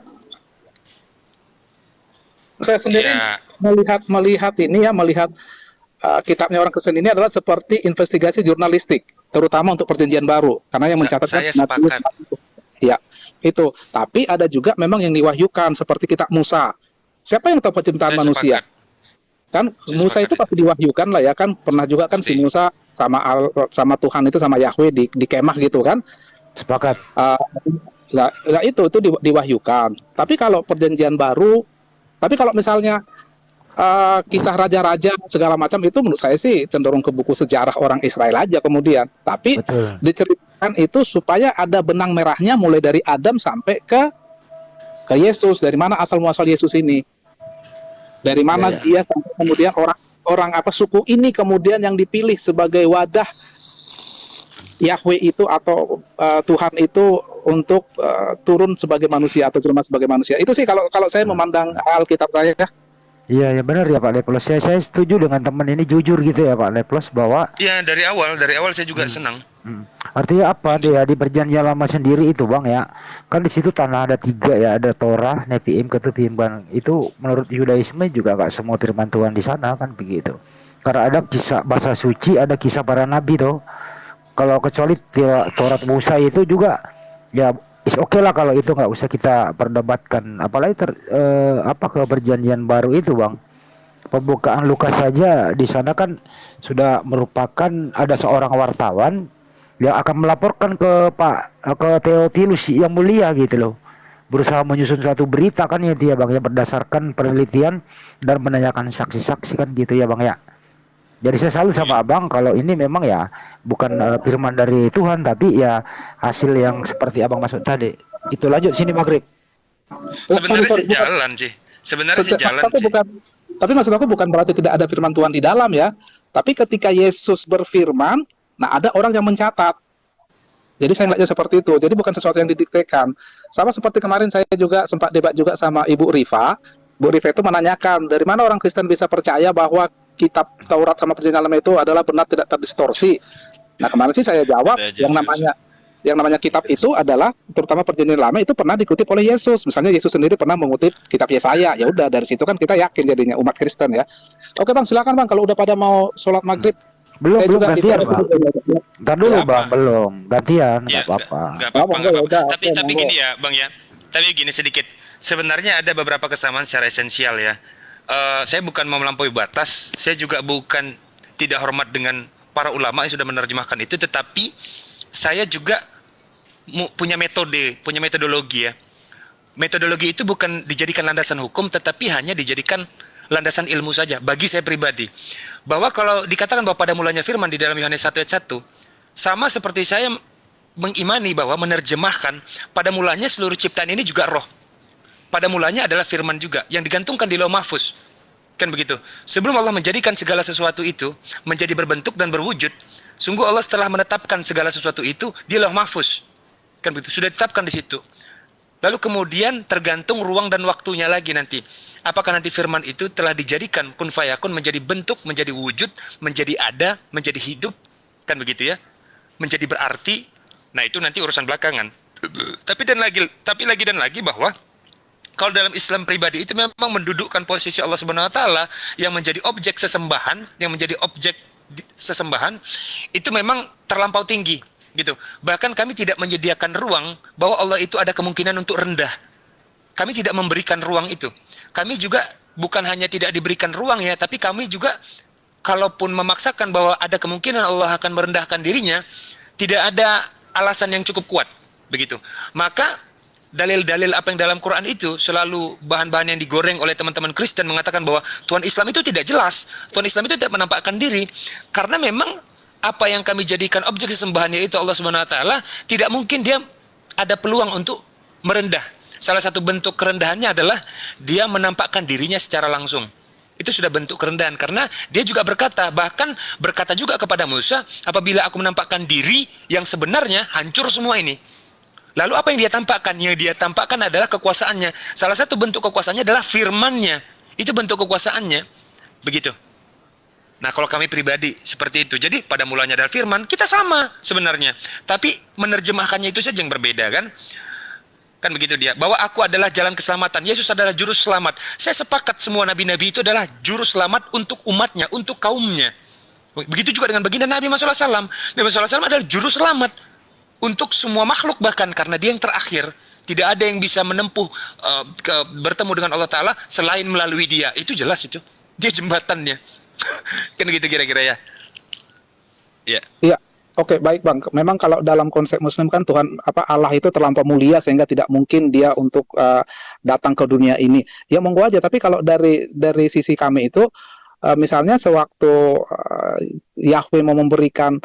Speaker 2: Saya sendiri
Speaker 4: Ya.
Speaker 2: melihat ini ya, melihat kitabnya orang Kristen ini adalah seperti investigasi jurnalistik, terutama untuk Perjanjian Baru, karena yang mencatatkan
Speaker 4: Saya sepakat.
Speaker 2: Ya, itu. Tapi ada juga memang yang diwahyukan seperti kitab Musa. Siapa yang tahu penciptaan
Speaker 4: Saya
Speaker 2: manusia?
Speaker 4: sepakat.
Speaker 2: Kan
Speaker 4: Saya
Speaker 2: Musa
Speaker 4: sepakat
Speaker 2: itu pasti diwahyukan lah ya, kan pernah juga kan si
Speaker 4: Pasti.
Speaker 2: Musa sama Tuhan itu, sama Yahweh di kemah gitu kan.
Speaker 8: Sepakat.
Speaker 2: Nah itu diwahyukan. Tapi kalau Perjanjian Baru, tapi kalau misalnya kisah raja-raja segala macam itu menurut saya sih cenderung ke buku sejarah orang Israel aja kemudian. Tapi
Speaker 8: Betul.
Speaker 2: diceritakan itu supaya ada benang merahnya mulai dari Adam sampai ke Yesus. Dari mana asal muasal Yesus ini? Dari mana dia sampai kemudian orang suku ini kemudian yang dipilih sebagai wadah Yahweh itu atau Tuhan itu untuk turun sebagai manusia atau jelma sebagai manusia. Itu sih kalau saya memandang Alkitab saya ya.
Speaker 8: Iya, ya benar ya Pak Leplos. Saya setuju dengan teman ini, jujur gitu ya Pak Leplos, bahwa
Speaker 4: Iya, dari awal saya juga senang.
Speaker 8: artinya apa dia di Perjanjian Lama sendiri itu Bang ya, kan di situ tanah ada 3 ya, ada Torah, Neviim, Ketuvim, Bang. Itu menurut Yudaisme juga gak semua firman Tuhan di sana kan begitu. Karena ada kisah bahasa suci, ada kisah para nabi tuh. Kalau kecuali Taurat Musa itu juga ya oke lah kalau itu nggak usah kita perdebatkan. Apalagi ke Perjanjian Baru itu Bang. Pembukaan Lukas saja di sana kan sudah merupakan ada seorang wartawan yang akan melaporkan ke Theophilus yang mulia gitu loh. Berusaha menyusun suatu berita kan ya dia Bang ya, berdasarkan penelitian dan menanyakan saksi-saksi kan gitu ya Bang ya. Jadi saya selalu sama Abang kalau ini memang ya bukan firman dari Tuhan, tapi ya hasil yang seperti Abang maksud tadi. Itu lanjut sini Maghrib.
Speaker 4: Sebenarnya
Speaker 2: Sorry,
Speaker 4: sejalan sih. Sebenarnya sejalan
Speaker 2: tapi
Speaker 4: sih.
Speaker 2: tapi maksud aku bukan berarti tidak ada firman Tuhan di dalam ya. Tapi ketika Yesus berfirman, nah ada orang yang mencatat. Jadi saya ngeliatnya seperti itu. Jadi bukan sesuatu yang didiktekan. Sama seperti kemarin saya juga sempat debat juga sama Ibu Rifa. Bu Rifa itu menanyakan dari mana orang Kristen bisa percaya bahwa kitab Taurat sama Perjanjian Lama itu adalah benar, tidak terdistorsi. Nah kemarin sih saya jawab yang namanya kitab itu adalah terutama Perjanjian Lama itu pernah dikutip oleh Yesus. Misalnya Yesus sendiri pernah mengutip kitab Yesaya. Ya udah dari situ kan kita yakin jadinya umat Kristen ya. Oke Bang, silakan Bang kalau udah pada mau sholat maghrib.
Speaker 8: Belum gantian Bang. Ntar dulu
Speaker 4: Ya,
Speaker 8: Bang, belum gantian,
Speaker 4: Ya,
Speaker 8: nggak apa-apa.
Speaker 4: nggak apa-apa, nggak apa-apa.
Speaker 2: Udah,
Speaker 4: Tapi
Speaker 2: monggo.
Speaker 4: gini ya, Bang ya. Tapi gini sedikit. Sebenarnya ada beberapa kesamaan secara esensial ya. Saya bukan mau melampaui batas. Saya juga bukan tidak hormat dengan para ulama yang sudah menerjemahkan itu. Tetapi saya juga punya metodologi ya. Metodologi itu bukan dijadikan landasan hukum, tetapi hanya dijadikan landasan ilmu saja. Bagi saya pribadi, bahwa kalau dikatakan bahwa pada mulanya firman di dalam Yohanes 1 ayat 1, sama seperti saya mengimani bahwa menerjemahkan pada mulanya seluruh ciptaan ini juga roh. Pada mulanya adalah firman juga yang digantungkan di Lauh Mahfuz. Kan begitu. Sebelum Allah menjadikan segala sesuatu itu menjadi berbentuk dan berwujud, sungguh Allah setelah menetapkan segala sesuatu itu di Lauh Mahfuz. Kan begitu, sudah ditetapkan di situ. Lalu kemudian tergantung ruang dan waktunya lagi nanti. Apakah nanti firman itu telah dijadikan kun fayakun menjadi bentuk, menjadi wujud, menjadi ada, menjadi hidup, kan begitu ya? Menjadi berarti. Nah, itu nanti urusan belakangan. Tapi lagi dan lagi bahwa kalau dalam Islam pribadi itu memang mendudukkan posisi Allah Subhanahu wa taala yang menjadi objek sesembahan, itu memang terlampau tinggi gitu. Bahkan kami tidak menyediakan ruang bahwa Allah itu ada kemungkinan untuk rendah. Kami tidak memberikan ruang itu. Kami juga bukan hanya tidak diberikan ruang ya, tapi kami juga kalaupun memaksakan bahwa ada kemungkinan Allah akan merendahkan dirinya, tidak ada alasan yang cukup kuat begitu. Maka dalil-dalil apa yang dalam Quran itu selalu bahan-bahan yang digoreng oleh teman-teman Kristen mengatakan bahwa Tuhan Islam itu tidak jelas, Tuhan Islam itu tidak menampakkan diri, karena memang apa yang kami jadikan objek sesembahan yaitu Allah Subhanahu wa taala, tidak mungkin dia ada peluang untuk merendah. Salah satu bentuk kerendahannya adalah dia menampakkan dirinya secara langsung. Itu sudah bentuk kerendahan, karena dia juga bahkan berkata juga kepada Musa, apabila aku menampakkan diri yang sebenarnya, hancur semua ini. Lalu apa yang dia tampakkan? Yang dia tampakkan adalah kekuasaannya. Salah satu bentuk kekuasaannya adalah firman-Nya. Itu bentuk kekuasaannya. Begitu. Nah, kalau kami pribadi seperti itu. Jadi pada mulanya adalah firman, kita sama sebenarnya. Tapi menerjemahkannya itu saja yang berbeda kan? Kan begitu dia. Bahwa aku adalah jalan keselamatan. Yesus adalah juru selamat. Saya sepakat semua nabi-nabi itu adalah juru selamat untuk umatnya, untuk kaumnya. Begitu juga dengan baginda Nabi Muhammad SAW. Nabi Muhammad SAW adalah juru selamat untuk semua makhluk, bahkan karena dia yang terakhir. Tidak ada yang bisa menempuh bertemu dengan Allah Ta'ala selain melalui dia. Itu jelas itu. Dia jembatannya. Kan gitu kira-kira ya. Ya.
Speaker 2: Iya. Oke, baik Bang. Memang kalau dalam konsep Muslim kan Tuhan Allah itu terlampau mulia sehingga tidak mungkin dia untuk datang ke dunia ini. Ya monggo aja. Tapi kalau dari sisi kami itu, misalnya sewaktu Yahweh mau memberikan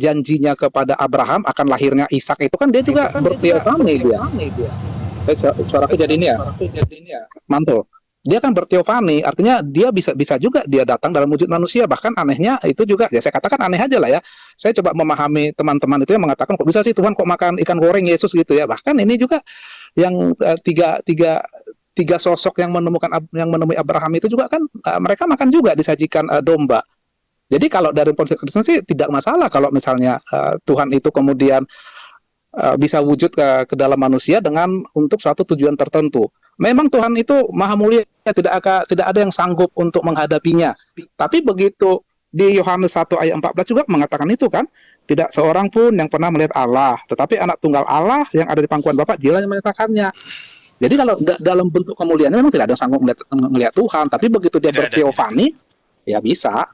Speaker 2: janjinya kepada Abraham akan lahirnya Ishak, itu kan dia juga berteofani dia. Suaraku jadi ini ya. Mantul. Dia kan berteofani, artinya dia bisa juga dia datang dalam wujud manusia. Bahkan anehnya itu juga, ya saya katakan aneh aja lah ya. Saya coba memahami teman-teman itu yang mengatakan kok bisa sih Tuhan kok makan ikan goreng Yesus gitu ya. Bahkan ini juga yang tiga sosok yang menemui Abraham itu juga kan mereka makan juga disajikan domba. Jadi kalau dari konsep Kristen sih tidak masalah kalau misalnya Tuhan itu kemudian bisa wujud ke dalam manusia dengan untuk suatu tujuan tertentu. Memang Tuhan itu maha mulia, tidak ada yang sanggup untuk menghadapinya. Tapi begitu di Yohanes 1 ayat 14 juga mengatakan itu kan, tidak seorang pun yang pernah melihat Allah, tetapi anak tunggal Allah yang ada di pangkuan Bapa dialah yang menyatakannya. Jadi kalau dalam bentuk kemuliaan memang tidak ada yang sanggup melihat Tuhan, tapi begitu dia berteofani, ya bisa.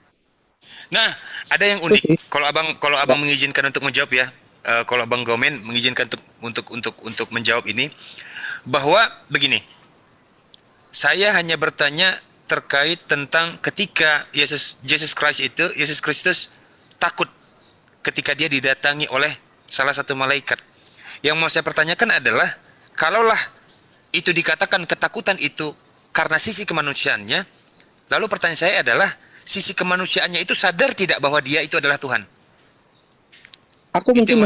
Speaker 4: Nah, ada yang unik. Kalau abang mengizinkan untuk menjawab ya, kalau Bang Gomen mengizinkan untuk menjawab ini, bahwa begini, saya hanya bertanya terkait tentang ketika Yesus Kristus takut ketika dia didatangi oleh salah satu malaikat. Yang mau saya pertanyakan adalah, kalaulah itu dikatakan ketakutan itu karena sisi kemanusiaannya, lalu pertanyaan saya adalah, sisi kemanusiaannya itu sadar tidak bahwa dia itu adalah Tuhan?
Speaker 2: Aku mungkin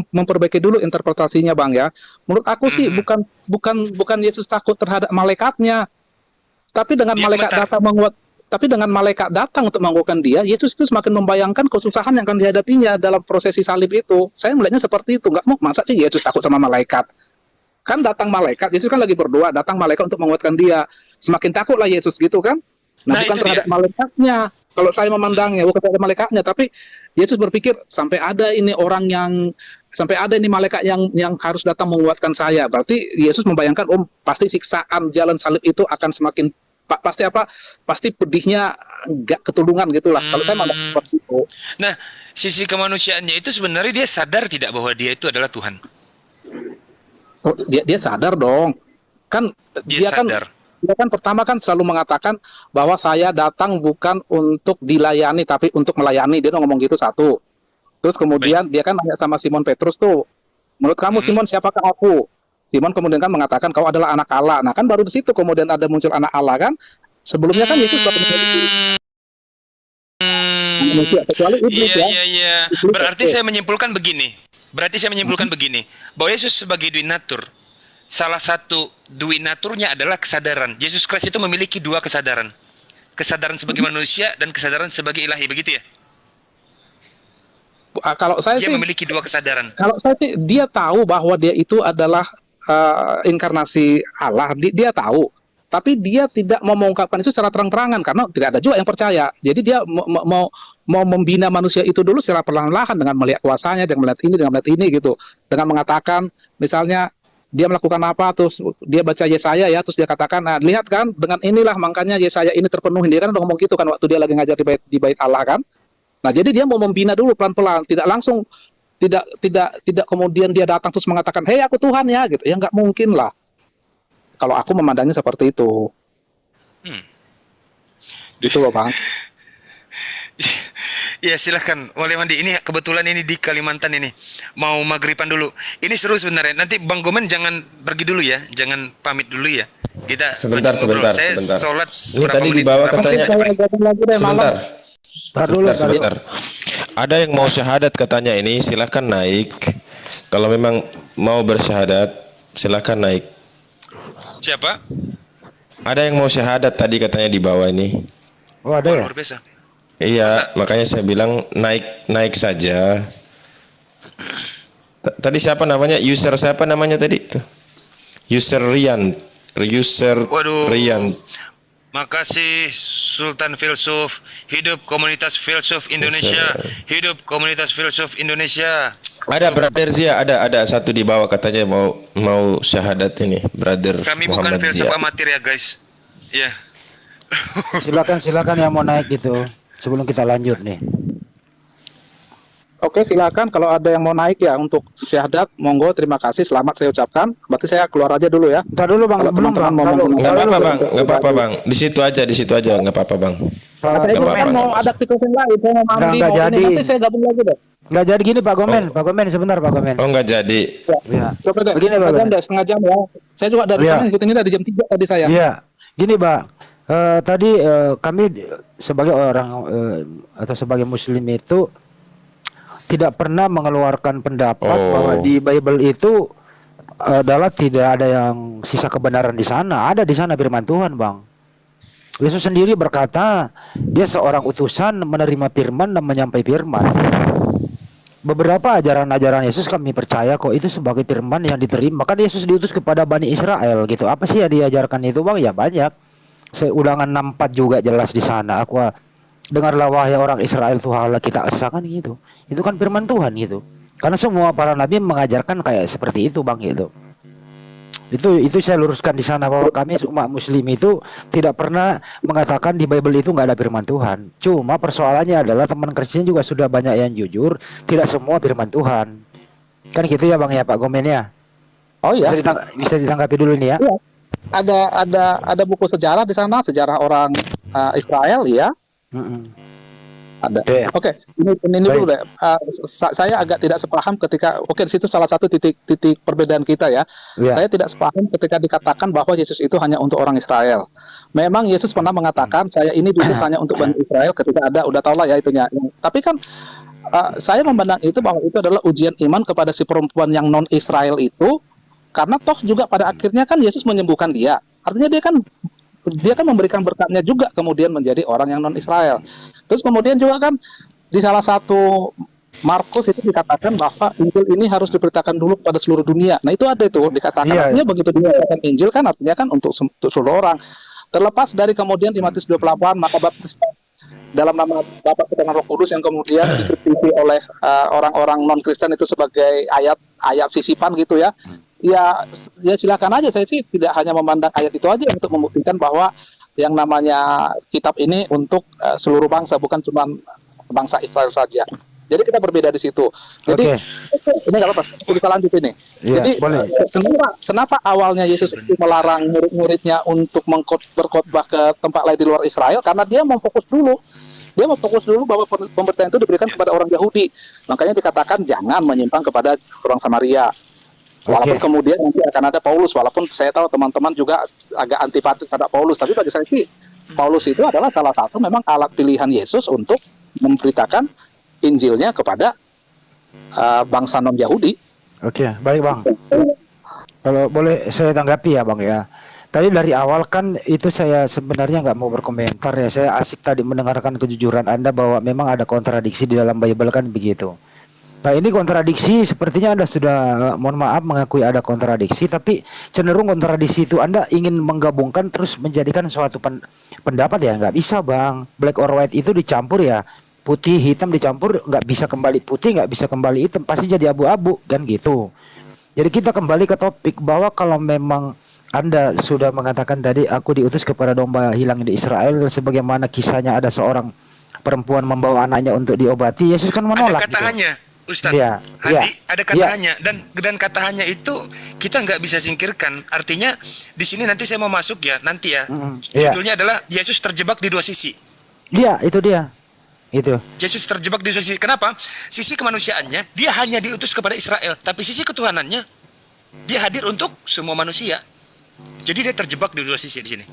Speaker 2: memperbaiki dulu interpretasinya Bang ya. Menurut aku sih bukan Yesus takut terhadap malaikatnya, tapi dengan malaikat datang untuk menguatkan dia, Yesus itu semakin membayangkan kesusahan yang akan dihadapinya dalam prosesi salib itu. Saya melihatnya seperti itu. Nggak mau, masa sih Yesus takut sama malaikat? Kan datang malaikat, Yesus kan lagi berdoa, datang malaikat untuk menguatkan dia. Semakin takutlah Yesus gitu kan? Nah bukan terhadap malaikatnya. Kalau saya memandangnya bukan terhadap malaikatnya, tapi Yesus berpikir sampai ada ini malaikat yang harus datang menguatkan saya. Berarti Yesus membayangkan, pasti siksaan jalan salib itu akan semakin pasti pedihnya enggak ketulungan gitulah. Kalau saya memandang seperti itu.
Speaker 4: Nah, sisi kemanusiaannya itu sebenarnya dia sadar tidak bahwa dia itu adalah Tuhan?
Speaker 2: Oh, dia sadar dong. Kan dia sadar. Dia kan pertama kan selalu mengatakan bahwa saya datang bukan untuk dilayani tapi untuk melayani. Dia ngomong gitu satu. Terus kemudian dia kan nanya sama Simon Petrus tuh, menurut kamu Simon siapakah aku? Simon kemudian kan mengatakan kau adalah anak Allah. Nah kan baru di situ kemudian ada muncul anak Allah kan. Sebelumnya kan Yesus sudah manusia kecuali iblis ya.
Speaker 4: Iya.
Speaker 2: Iblis,
Speaker 4: Berarti
Speaker 2: oke.
Speaker 4: saya menyimpulkan begini. Bahwa Yesus sebagai dui natur, salah satu dui naturnya adalah kesadaran. Yesus Kristus itu memiliki dua kesadaran. Kesadaran sebagai manusia dan kesadaran sebagai ilahi, begitu ya?
Speaker 2: Kalau saya
Speaker 4: Dia
Speaker 2: sih
Speaker 4: memiliki dua kesadaran.
Speaker 2: Kalau saya sih dia tahu bahwa dia itu adalah inkarnasi Allah, dia tahu. Tapi dia tidak mau mengungkapkan itu secara terang-terangan karena tidak ada juga yang percaya. Jadi dia mau membina manusia itu dulu secara perlahan-lahan dengan melihat kuasanya, dengan melihat ini gitu. Dengan mengatakan misalnya dia melakukan apa, terus dia baca Yesaya ya, terus dia katakan, nah lihat kan dengan inilah makanya Yesaya ini terpenuhi. Dia kan udah ngomong gitu kan waktu dia lagi ngajar di bait Allah kan. Nah, jadi dia mau membina dulu pelan-pelan, tidak langsung tidak kemudian dia datang terus mengatakan, "Hei, aku Tuhan ya," gitu. Ya nggak mungkin lah. Kalau aku memandangnya seperti itu. Gitu loh, Bang.
Speaker 4: Ya silahkan, Wali Mandi. Ini kebetulan ini di Kalimantan ini. Mau maghriban dulu. Ini seru sebenarnya. Nanti Bang Gomen jangan pergi dulu ya. Jangan pamit dulu ya. Kita
Speaker 6: Sebentar.
Speaker 4: Saya
Speaker 6: Sebentar.
Speaker 4: sholat
Speaker 6: Ini
Speaker 4: berapa
Speaker 6: tadi di
Speaker 4: menit,
Speaker 6: bawah
Speaker 4: berapa
Speaker 6: katanya.
Speaker 2: Sebentar.
Speaker 6: Sebentar. Ada yang mau syahadat katanya ini, silahkan naik. Kalau memang mau bersyahadat, silahkan naik.
Speaker 4: Siapa?
Speaker 6: Ada yang mau syahadat tadi katanya di bawah ini.
Speaker 8: Oh ada ya?
Speaker 4: Luar biasa.
Speaker 6: Iya, makanya saya bilang naik saja. Tadi siapa namanya? User siapa namanya tadi? Tuh. User Rian.
Speaker 4: Waduh.
Speaker 6: Rian.
Speaker 4: Makasih Sultan Filsuf. Hidup komunitas filsuf Indonesia. Hidup komunitas filsuf Indonesia.
Speaker 6: Ada brother Zia, ada satu di bawah katanya mau syahadat ini, brother
Speaker 4: Kami
Speaker 6: Muhammad
Speaker 4: bukan filsuf
Speaker 6: Zia.
Speaker 4: amatir ya guys. Ya.
Speaker 8: Silakan yang mau naik gitu sebelum kita lanjut nih.
Speaker 2: Oke, silakan kalau ada yang mau naik ya untuk syahadat, monggo, terima kasih, selamat saya ucapkan. Berarti saya keluar aja dulu ya.
Speaker 8: Ntar dulu Bang,
Speaker 2: Kalau
Speaker 8: belum
Speaker 2: teman-teman
Speaker 8: Bang.
Speaker 2: mau
Speaker 8: Kalau-
Speaker 2: ngomong.
Speaker 6: Nggak apa-apa bang. Di situ aja, nggak apa-apa bang.
Speaker 2: Nah, saya
Speaker 6: Nggak
Speaker 2: juga
Speaker 6: apa-apa.
Speaker 2: kan mau ada aktivitas lain, saya mau mandi,
Speaker 8: Nggak
Speaker 2: mau ini,
Speaker 8: jadi.
Speaker 2: nanti saya gabung lagi deh.
Speaker 8: Nggak jadi gini Pak Gomen, sebentar Pak Gomen.
Speaker 6: Oh nggak jadi.
Speaker 8: Ya.
Speaker 2: Coba deh,
Speaker 8: Begini, Pak.
Speaker 2: setengah jam ya. Saya juga dari
Speaker 8: Iya.
Speaker 2: sana ngikutin ini dari jam 3 tadi saya.
Speaker 8: Iya, gini Pak. Tadi kami sebagai orang atau sebagai Muslim itu tidak pernah mengeluarkan pendapat bahwa di Bible itu adalah tidak ada yang sisa kebenaran di sana. Ada di sana firman Tuhan, Bang. Yesus sendiri berkata, dia seorang utusan menerima firman dan menyampaikan firman. Beberapa ajaran-ajaran Yesus kami percaya kok itu sebagai firman yang diterima. Kan Yesus diutus kepada Bani Israel gitu. Apa sih yang diajarkan itu, Bang? Ya banyak. Ulangan 64 juga jelas di sana. Aku dengarlah wahai orang Israel, Tuhan Allah kita esa, kan gitu. Itu kan firman Tuhan gitu. Karena semua para nabi mengajarkan kayak seperti itu, Bang, gitu. Itu saya luruskan di sana bahwa kami umat Muslim itu tidak pernah mengatakan di Bible itu nggak ada firman Tuhan. Cuma persoalannya adalah teman Kristen juga sudah banyak yang jujur, tidak semua firman Tuhan. Kan gitu ya, Bang ya, Pak Gomen ya.
Speaker 2: Oh iya.
Speaker 8: Bisa ditanggapi dulu nih ya.
Speaker 2: Iya. Ada buku sejarah di sana, sejarah orang Israel ya. Ada. Oke, ini dulu deh. Saya agak tidak sepaham ketika di situ salah satu titik perbedaan kita ya. Saya tidak sepaham ketika dikatakan bahwa Yesus itu hanya untuk orang Israel. Memang Yesus pernah mengatakan saya ini diutus hanya untuk Bani Israel ketika ada, udah tau lah ya itunya. Tapi kan saya memandang itu bahwa itu adalah ujian iman kepada si perempuan yang non Israel itu, karena toh juga pada akhirnya kan Yesus menyembuhkan dia. Artinya dia kan memberikan berkatnya juga kemudian menjadi orang yang non Israel. Terus kemudian juga kan di salah satu Markus itu dikatakan bahwa Injil ini harus diberitakan dulu kepada seluruh dunia. Nah itu ada itu dikatakan, artinya begitu dinyatakan Injil kan artinya kan untuk seluruh orang. Terlepas dari kemudian di Matius 28 maka baptis dalam nama Bapa Putra dan Roh Kudus yang kemudian dikritisi oleh orang-orang non Kristen itu sebagai ayat sisipan gitu ya. Ya silakan aja, saya sih tidak hanya memandang ayat itu aja untuk membuktikan bahwa yang namanya kitab ini untuk seluruh bangsa, bukan cuma bangsa Israel saja. Jadi kita berbeda di situ. Jadi ini nggak apa-apa, kita lanjut ini. Jadi kenapa awalnya Yesus itu melarang murid-muridnya untuk berkhotbah ke tempat lain di luar Israel? Karena dia mau fokus dulu. Dia mau fokus dulu bahwa pemberitaan itu diberikan kepada orang Yahudi. Makanya dikatakan jangan menyimpang kepada orang Samaria. Walaupun kemudian nanti akan ada Paulus, walaupun saya tahu teman-teman juga agak antipatis terhadap Paulus, tapi bagi saya sih Paulus itu adalah salah satu memang alat pilihan Yesus untuk memberitakan Injilnya kepada bangsa non-Yahudi.
Speaker 8: Oke, baik Bang. Kalau boleh saya tanggapi ya Bang ya. Tadi dari awal kan itu saya sebenarnya nggak mau berkomentar ya. Saya asik tadi mendengarkan kejujuran Anda bahwa memang ada kontradiksi di dalam Bible kan begitu. Nah ini kontradiksi sepertinya Anda sudah mohon maaf mengakui ada kontradiksi, tapi cenderung kontradiksi itu Anda ingin menggabungkan terus menjadikan suatu pendapat ya, nggak bisa Bang. Black or white itu dicampur ya, putih hitam dicampur nggak bisa kembali putih, nggak bisa kembali hitam, pasti jadi abu-abu kan gitu. Jadi kita kembali ke topik bahwa kalau memang Anda sudah mengatakan tadi aku diutus kepada domba hilang di Israel, sebagaimana kisahnya ada seorang perempuan membawa anaknya untuk diobati, Yesus kan menolak
Speaker 4: Ada kata
Speaker 8: gitu.
Speaker 4: hanya, Ustadz.
Speaker 8: Iya,
Speaker 4: Hadi,
Speaker 8: iya,
Speaker 4: ada kata
Speaker 8: iya.
Speaker 4: hanya, dan kata hanya itu kita nggak bisa singkirkan. Artinya di sini nanti saya mau masuk ya, nanti ya.
Speaker 8: Iya,
Speaker 4: Judulnya adalah Yesus terjebak di dua sisi.
Speaker 8: iya itu dia. Itu.
Speaker 4: Yesus terjebak di dua sisi. Kenapa? Sisi kemanusiaannya dia hanya diutus kepada Israel, tapi sisi ketuhanannya dia hadir untuk semua manusia. Jadi dia terjebak di dua sisi di sini.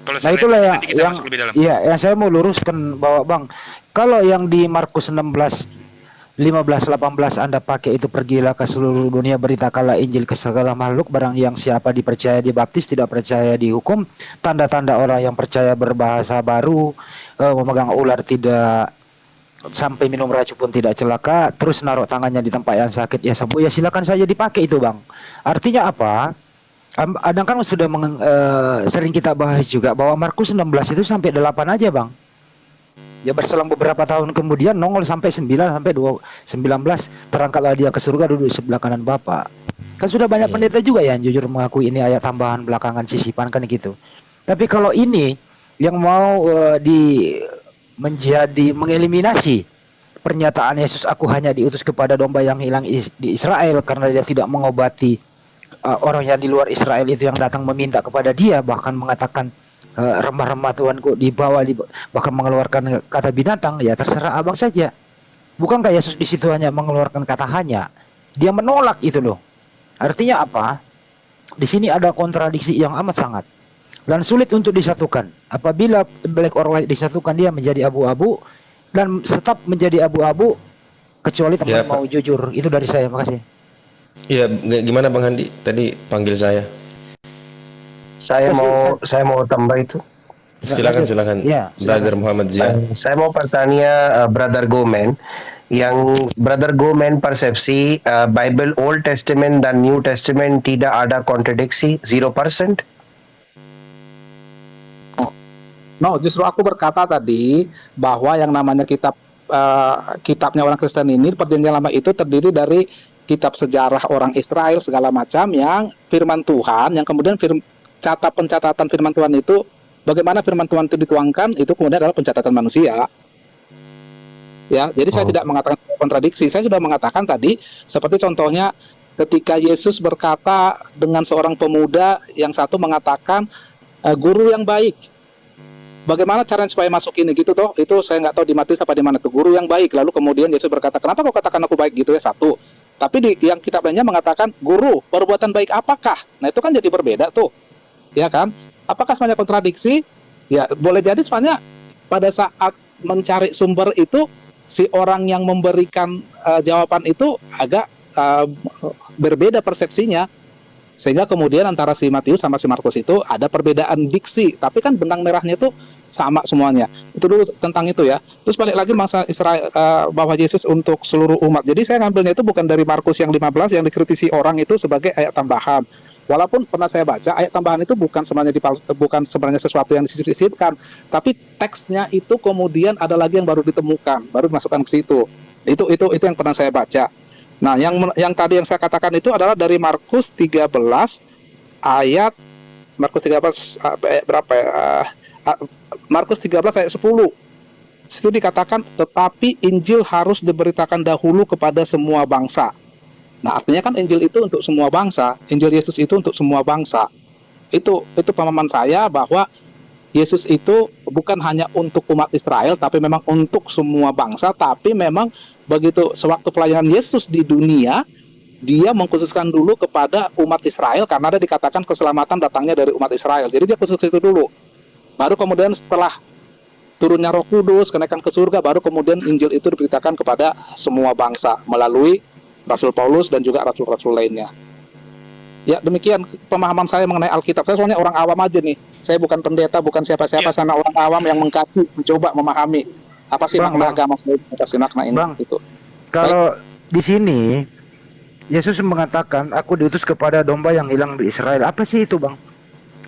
Speaker 4: Kalau
Speaker 8: Nah
Speaker 4: saya
Speaker 8: itulah
Speaker 4: lihat,
Speaker 8: ya,
Speaker 4: nanti kita
Speaker 8: yang
Speaker 4: masuk lebih dalam.
Speaker 8: iya yang saya mau luruskan bahwa Bang, kalau yang di Markus 16 15-18 Anda pakai itu, pergilah ke seluruh dunia beritakanlah Injil ke segala makhluk, barang yang siapa dipercaya dibaptis, tidak percaya dihukum. Tanda-tanda orang yang percaya berbahasa baru, memegang ular tidak sampai minum racun pun tidak celaka, terus naruh tangannya di tempat yang sakit ya sembuh. Ya silakan saja dipakai itu Bang. Artinya apa? Ada kan sudah sering kita bahas juga bahwa Markus 16 itu sampai 8 aja Bang. Ya berselang beberapa tahun kemudian nongol sampai 9 sampai 19, terangkatlah dia ke surga duduk sebelah kanan Bapa. Kan sudah banyak pendeta juga yang jujur mengakui ini ayat tambahan belakangan sisipan kan gitu. Tapi kalau ini yang mau menjadi mengeliminasi pernyataan Yesus aku hanya diutus kepada domba yang hilang di Israel karena dia tidak mengobati orang yang di luar Israel itu yang datang meminta kepada dia, bahkan mengatakan remah-remah Tuhanku dibawa bahkan mengeluarkan kata binatang, ya terserah abang saja. Bukankah Yesus di situ hanya mengeluarkan kata hanya? Dia menolak itu loh. Artinya apa? Di sini ada kontradiksi yang amat sangat dan sulit untuk disatukan. Apabila black or white disatukan, dia menjadi abu-abu dan tetap menjadi abu-abu kecuali teman
Speaker 6: Ya,
Speaker 8: mau jujur. Itu dari saya, makasih.
Speaker 6: Iya, gimana Bang Handi? Tadi panggil saya.
Speaker 1: Saya mau tambah itu.
Speaker 6: Silakan.
Speaker 8: Ya,
Speaker 6: Brother Muhammad Zia.
Speaker 1: Saya mau bertanya Brother Gomen, yang Brother Gomen persepsi Bible Old Testament dan New Testament tidak ada kontradiksi, 0%.
Speaker 2: No, justru aku berkata tadi bahwa yang namanya kitabnya orang Kristen ini, Perjanjian Lama itu terdiri dari kitab sejarah orang Israel segala macam yang firman Tuhan, yang kemudian pencatatan firman Tuhan itu, bagaimana firman Tuhan itu dituangkan, itu kemudian adalah pencatatan manusia. Ya, jadi saya tidak mengatakan kontradiksi. Saya sudah mengatakan tadi, seperti contohnya ketika Yesus berkata dengan seorang pemuda, yang satu mengatakan guru yang baik. Bagaimana caranya supaya masuk ini gitu toh? Itu saya nggak tahu di Matius apa di mana tuh, guru yang baik. Lalu kemudian Yesus berkata, kenapa kau katakan aku baik gitu ya, satu. Tapi yang kitab lainnya mengatakan guru, perbuatan baik apakah? Nah itu kan jadi berbeda tuh. Ya kan? Apakah semuanya kontradiksi? Ya, boleh jadi sebenarnya pada saat mencari sumber itu, si orang yang memberikan jawaban itu agak berbeda persepsinya. Sehingga kemudian antara si Matius sama si Markus itu ada perbedaan diksi, tapi kan benang merahnya itu sama semuanya. Itu dulu tentang itu ya. Terus balik lagi masa Israel, bahwa Yesus untuk seluruh umat. Jadi saya ngambilnya itu bukan dari Markus yang 15 yang dikritisi orang itu sebagai ayat tambahan. Walaupun pernah saya baca ayat tambahan itu bukan sebenarnya sesuatu yang disisipkan, tapi teksnya itu kemudian ada lagi yang baru ditemukan, baru dimasukkan ke situ. Itu yang pernah saya baca. Nah, yang tadi yang saya katakan itu adalah dari Markus 13 ayat Markus 13 berapa ya? Markus 13 ayat 10. Situ dikatakan tetapi Injil harus diberitakan dahulu kepada semua bangsa. Nah, artinya kan Injil itu untuk semua bangsa, Injil Yesus itu untuk semua bangsa. Itu pemahaman saya bahwa Yesus itu bukan hanya untuk umat Israel, tapi memang untuk semua bangsa. Tapi memang begitu sewaktu pelayanan Yesus di dunia, dia mengkhususkan dulu kepada umat Israel, karena ada dikatakan keselamatan datangnya dari umat Israel. Jadi dia khusus itu dulu. Baru kemudian setelah turunnya Roh Kudus, kenaikan ke surga, baru kemudian Injil itu diberitakan kepada semua bangsa melalui Rasul Paulus dan juga rasul-rasul lainnya. Ya, demikian pemahaman saya mengenai Alkitab. Saya soalnya orang awam aja nih. Saya bukan pendeta, bukan siapa-siapa, saya orang awam yang mengkaji, mencoba memahami apa sih makna agama saya, apa sih makna ini itu.
Speaker 8: Kalau di sini Yesus mengatakan, aku diutus kepada domba yang hilang di Israel. Apa sih itu, Bang?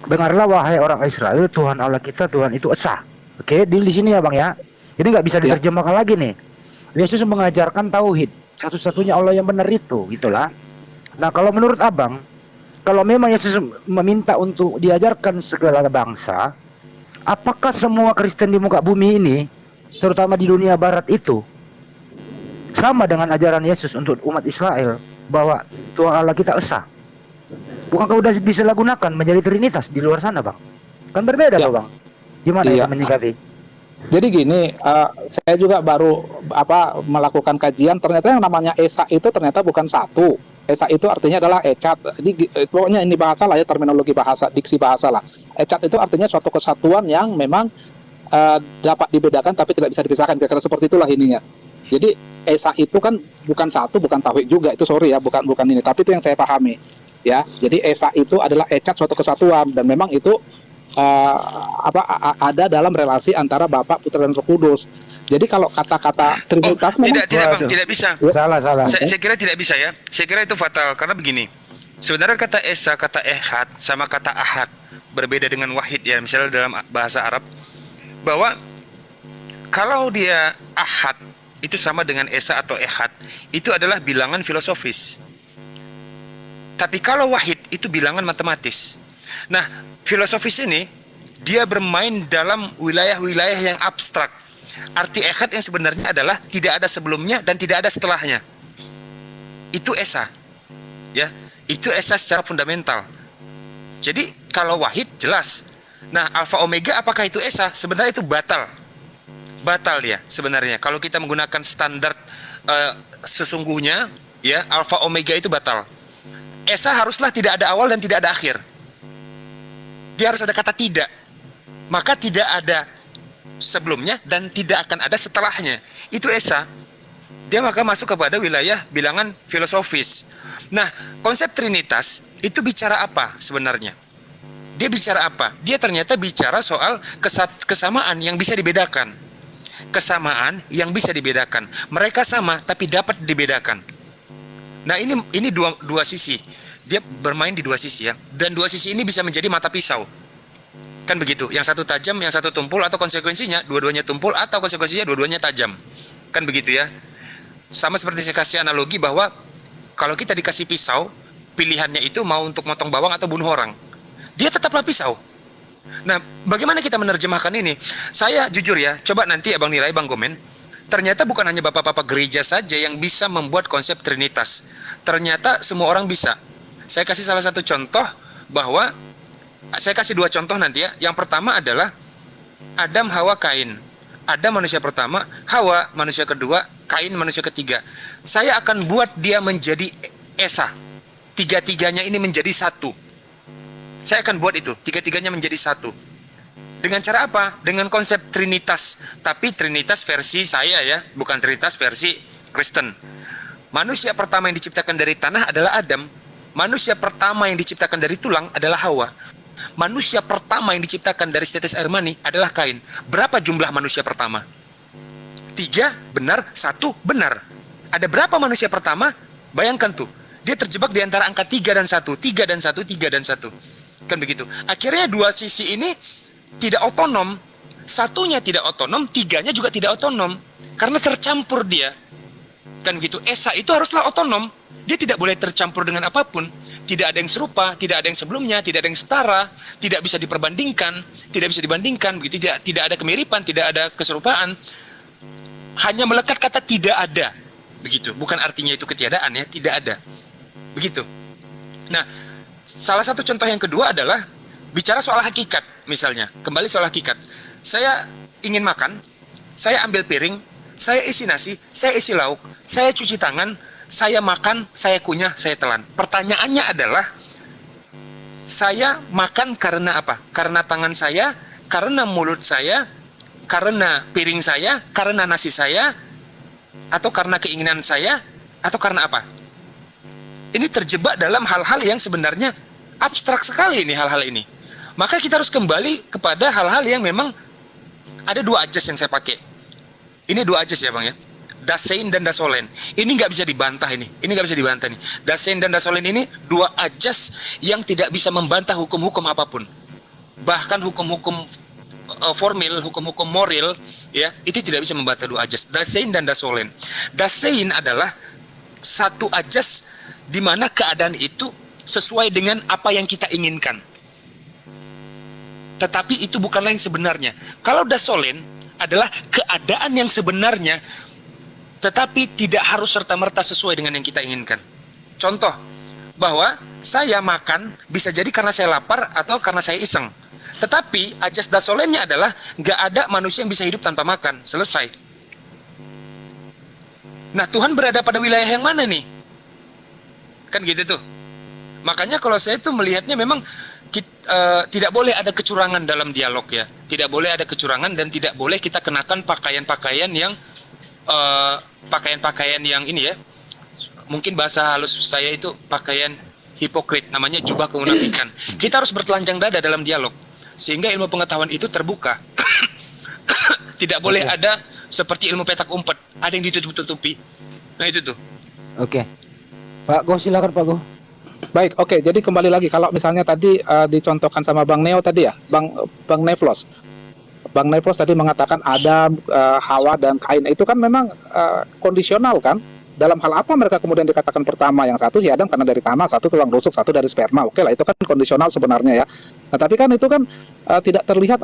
Speaker 8: Dengarlah wahai orang Israel, Tuhan Allah kita, Tuhan itu esa. Oke, di sini ya, Bang ya. Ini nggak bisa diterjemahkan lagi nih. Yesus mengajarkan tauhid, satu-satunya Allah yang benar itu, gitulah. Nah, kalau menurut Abang, kalau memang Yesus meminta untuk diajarkan segala bangsa, apakah semua Kristen di muka bumi ini, terutama di dunia barat itu, sama dengan ajaran Yesus untuk umat Israel, bahwa Tuhan Allah kita esa? Bukankah udah bisa digunakan menjadi Trinitas di luar sana, Bang? Kan berbeda, Bang. Gimana itu menyikapi?
Speaker 2: Jadi gini, saya juga baru melakukan kajian. Ternyata yang namanya Esa itu ternyata bukan satu. Esa itu artinya adalah ecat. Jadi pokoknya ini bahasa lah ya, terminologi bahasa, diksi bahasa lah. Ecat itu artinya suatu kesatuan yang memang dapat dibedakan tapi tidak bisa dipisahkan. Kira-kira seperti itulah ininya. Jadi Esa itu kan bukan satu, bukan tauhid juga. Itu sorry ya, bukan ini. Tapi itu yang saya pahami. Ya, jadi Esa itu adalah ecat suatu kesatuan dan memang itu ada dalam relasi antara Bapa, Putra dan Roh Kudus. Jadi kalau kata-kata Trinitas
Speaker 4: tidak Bang, tidak bisa.
Speaker 8: Salah.
Speaker 4: Saya kira tidak bisa ya. Saya kira itu fatal karena begini. Sebenarnya kata Esa, kata Ehad sama kata Ahad berbeda dengan Wahid ya. Misalnya dalam bahasa Arab bahwa kalau dia Ahad itu sama dengan Esa atau Ehad, itu adalah bilangan filosofis. Tapi kalau Wahid itu bilangan matematis. Nah, filosofis ini dia bermain dalam wilayah-wilayah yang abstrak. Arti ehad yang sebenarnya adalah tidak ada sebelumnya dan tidak ada setelahnya. Itu esa. Ya, itu esa secara fundamental. Jadi kalau wahid jelas. Nah, alfa omega apakah itu esa? Sebenarnya itu batal. Batal ya sebenarnya. Kalau kita menggunakan standar sesungguhnya ya, alfa omega itu batal. Esa haruslah tidak ada awal dan tidak ada akhir. Dia harus ada kata tidak. Maka tidak ada sebelumnya dan tidak akan ada setelahnya. Itu Esa. Dia maka masuk kepada wilayah bilangan filosofis. Nah, konsep Trinitas itu bicara apa sebenarnya? Dia bicara apa? Dia ternyata bicara soal kesamaan yang bisa dibedakan. Kesamaan yang bisa dibedakan. Mereka sama tapi dapat dibedakan. Nah, ini dua sisi. Dia bermain di dua sisi ya. Dan dua sisi ini bisa menjadi mata pisau. Kan begitu. Yang satu tajam, yang satu tumpul, atau konsekuensinya dua-duanya tumpul atau konsekuensinya dua-duanya tajam. Kan begitu ya. Sama seperti saya kasih analogi bahwa kalau kita dikasih pisau, pilihannya itu mau untuk motong bawang atau bunuh orang. Dia tetaplah pisau. Nah, bagaimana kita menerjemahkan ini? Saya jujur ya, coba nanti Abang nilai, Bang Gomen. Ternyata bukan hanya bapak-bapak gereja saja yang bisa membuat konsep Trinitas. Ternyata semua orang bisa. Saya kasih salah satu contoh bahwa saya kasih dua contoh nanti ya. Yang pertama adalah Adam, Hawa, Kain. Adam manusia pertama, Hawa manusia kedua, Kain manusia ketiga. Saya akan buat dia menjadi Esa. Tiga-tiganya ini menjadi satu. Saya akan buat itu, tiga-tiganya menjadi satu. Dengan cara apa? Dengan konsep Trinitas. Tapi Trinitas versi saya ya, bukan Trinitas versi Kristen. Manusia pertama yang diciptakan dari tanah adalah Adam. Manusia pertama yang diciptakan dari tulang adalah Hawa. Manusia pertama yang diciptakan dari setetes air mani adalah Kain. Berapa jumlah manusia pertama? 3 benar, 1 benar. Ada berapa manusia pertama? Bayangkan tuh. Dia terjebak di antara angka 3 dan 1. 3 dan 1, 3 dan 1. Kan begitu. Akhirnya dua sisi ini tidak otonom. Satunya tidak otonom, tiganya juga tidak otonom. Karena tercampur dia. Kan begitu. Esa itu haruslah otonom. Dia tidak boleh tercampur dengan apapun. Tidak ada yang serupa, tidak ada yang sebelumnya, tidak ada yang setara, tidak bisa diperbandingkan, tidak bisa dibandingkan, begitu. Tidak ada kemiripan, tidak ada keserupaan. Hanya melekat kata tidak ada. Begitu. Bukan artinya itu ketiadaan ya, tidak ada. Begitu. Nah, salah satu contoh yang kedua adalah bicara soal hakikat misalnya. Kembali soal hakikat. Saya ingin makan, saya ambil piring, saya isi nasi, saya isi lauk, saya cuci tangan, saya makan, saya kunyah, saya telan. Pertanyaannya adalah, saya makan karena apa? Karena tangan saya, karena mulut saya, karena piring saya, karena nasi saya, atau karena keinginan saya, atau karena apa? Ini terjebak dalam hal-hal yang sebenarnya abstrak sekali ini hal-hal ini. Maka kita harus kembali kepada hal-hal yang memang ada dua ajas yang saya pakai. Ini dua ajas ya Bang ya. Dasein dan dasolen. Ini nggak bisa dibantah ini. Ini nggak bisa dibantah nih. Dasein dan dasolen ini dua ajas yang tidak bisa membantah hukum-hukum apapun. Bahkan hukum-hukum formil, hukum-hukum moral, ya, itu tidak bisa membantah dua ajas. Dasein dan dasolen. Dasein adalah satu ajas di mana keadaan itu sesuai dengan apa yang kita inginkan. Tetapi itu bukanlah yang sebenarnya. Kalau dasolen adalah keadaan yang sebenarnya, tetapi tidak harus serta-merta sesuai dengan yang kita inginkan. Contoh, bahwa saya makan bisa jadi karena saya lapar atau karena saya iseng. Tetapi ajas dasolennya adalah nggak ada manusia yang bisa hidup tanpa makan. Selesai. Nah, Tuhan berada pada wilayah yang mana nih? Kan gitu tuh. Makanya kalau saya tuh melihatnya memang tidak boleh ada kecurangan dalam dialog ya. Tidak boleh ada kecurangan dan tidak boleh kita kenakan pakaian-pakaian yang pakaian-pakaian yang ini ya. Mungkin bahasa halus saya itu pakaian hipokrit, namanya jubah kemunafikan. Kita harus bertelanjang dada dalam dialog sehingga ilmu pengetahuan itu terbuka. Tidak boleh ada seperti ilmu petak umpet, ada yang ditutup-tutupi. Nah itu tuh.
Speaker 8: Oke. Pak Go, silakan Pak Go.
Speaker 2: Baik, oke. Jadi kembali lagi, kalau misalnya tadi dicontohkan sama Bang Neo tadi ya, Bang Nevlos. Bang Nevlos tadi mengatakan Adam, Hawa dan Kain itu kan memang kondisional kan? Dalam hal apa mereka kemudian dikatakan pertama? Yang satu si Adam karena dari tanah, satu tulang rusuk, satu dari sperma. Oke lah, itu kan kondisional sebenarnya ya. Nah, tapi kan itu kan tidak terlihat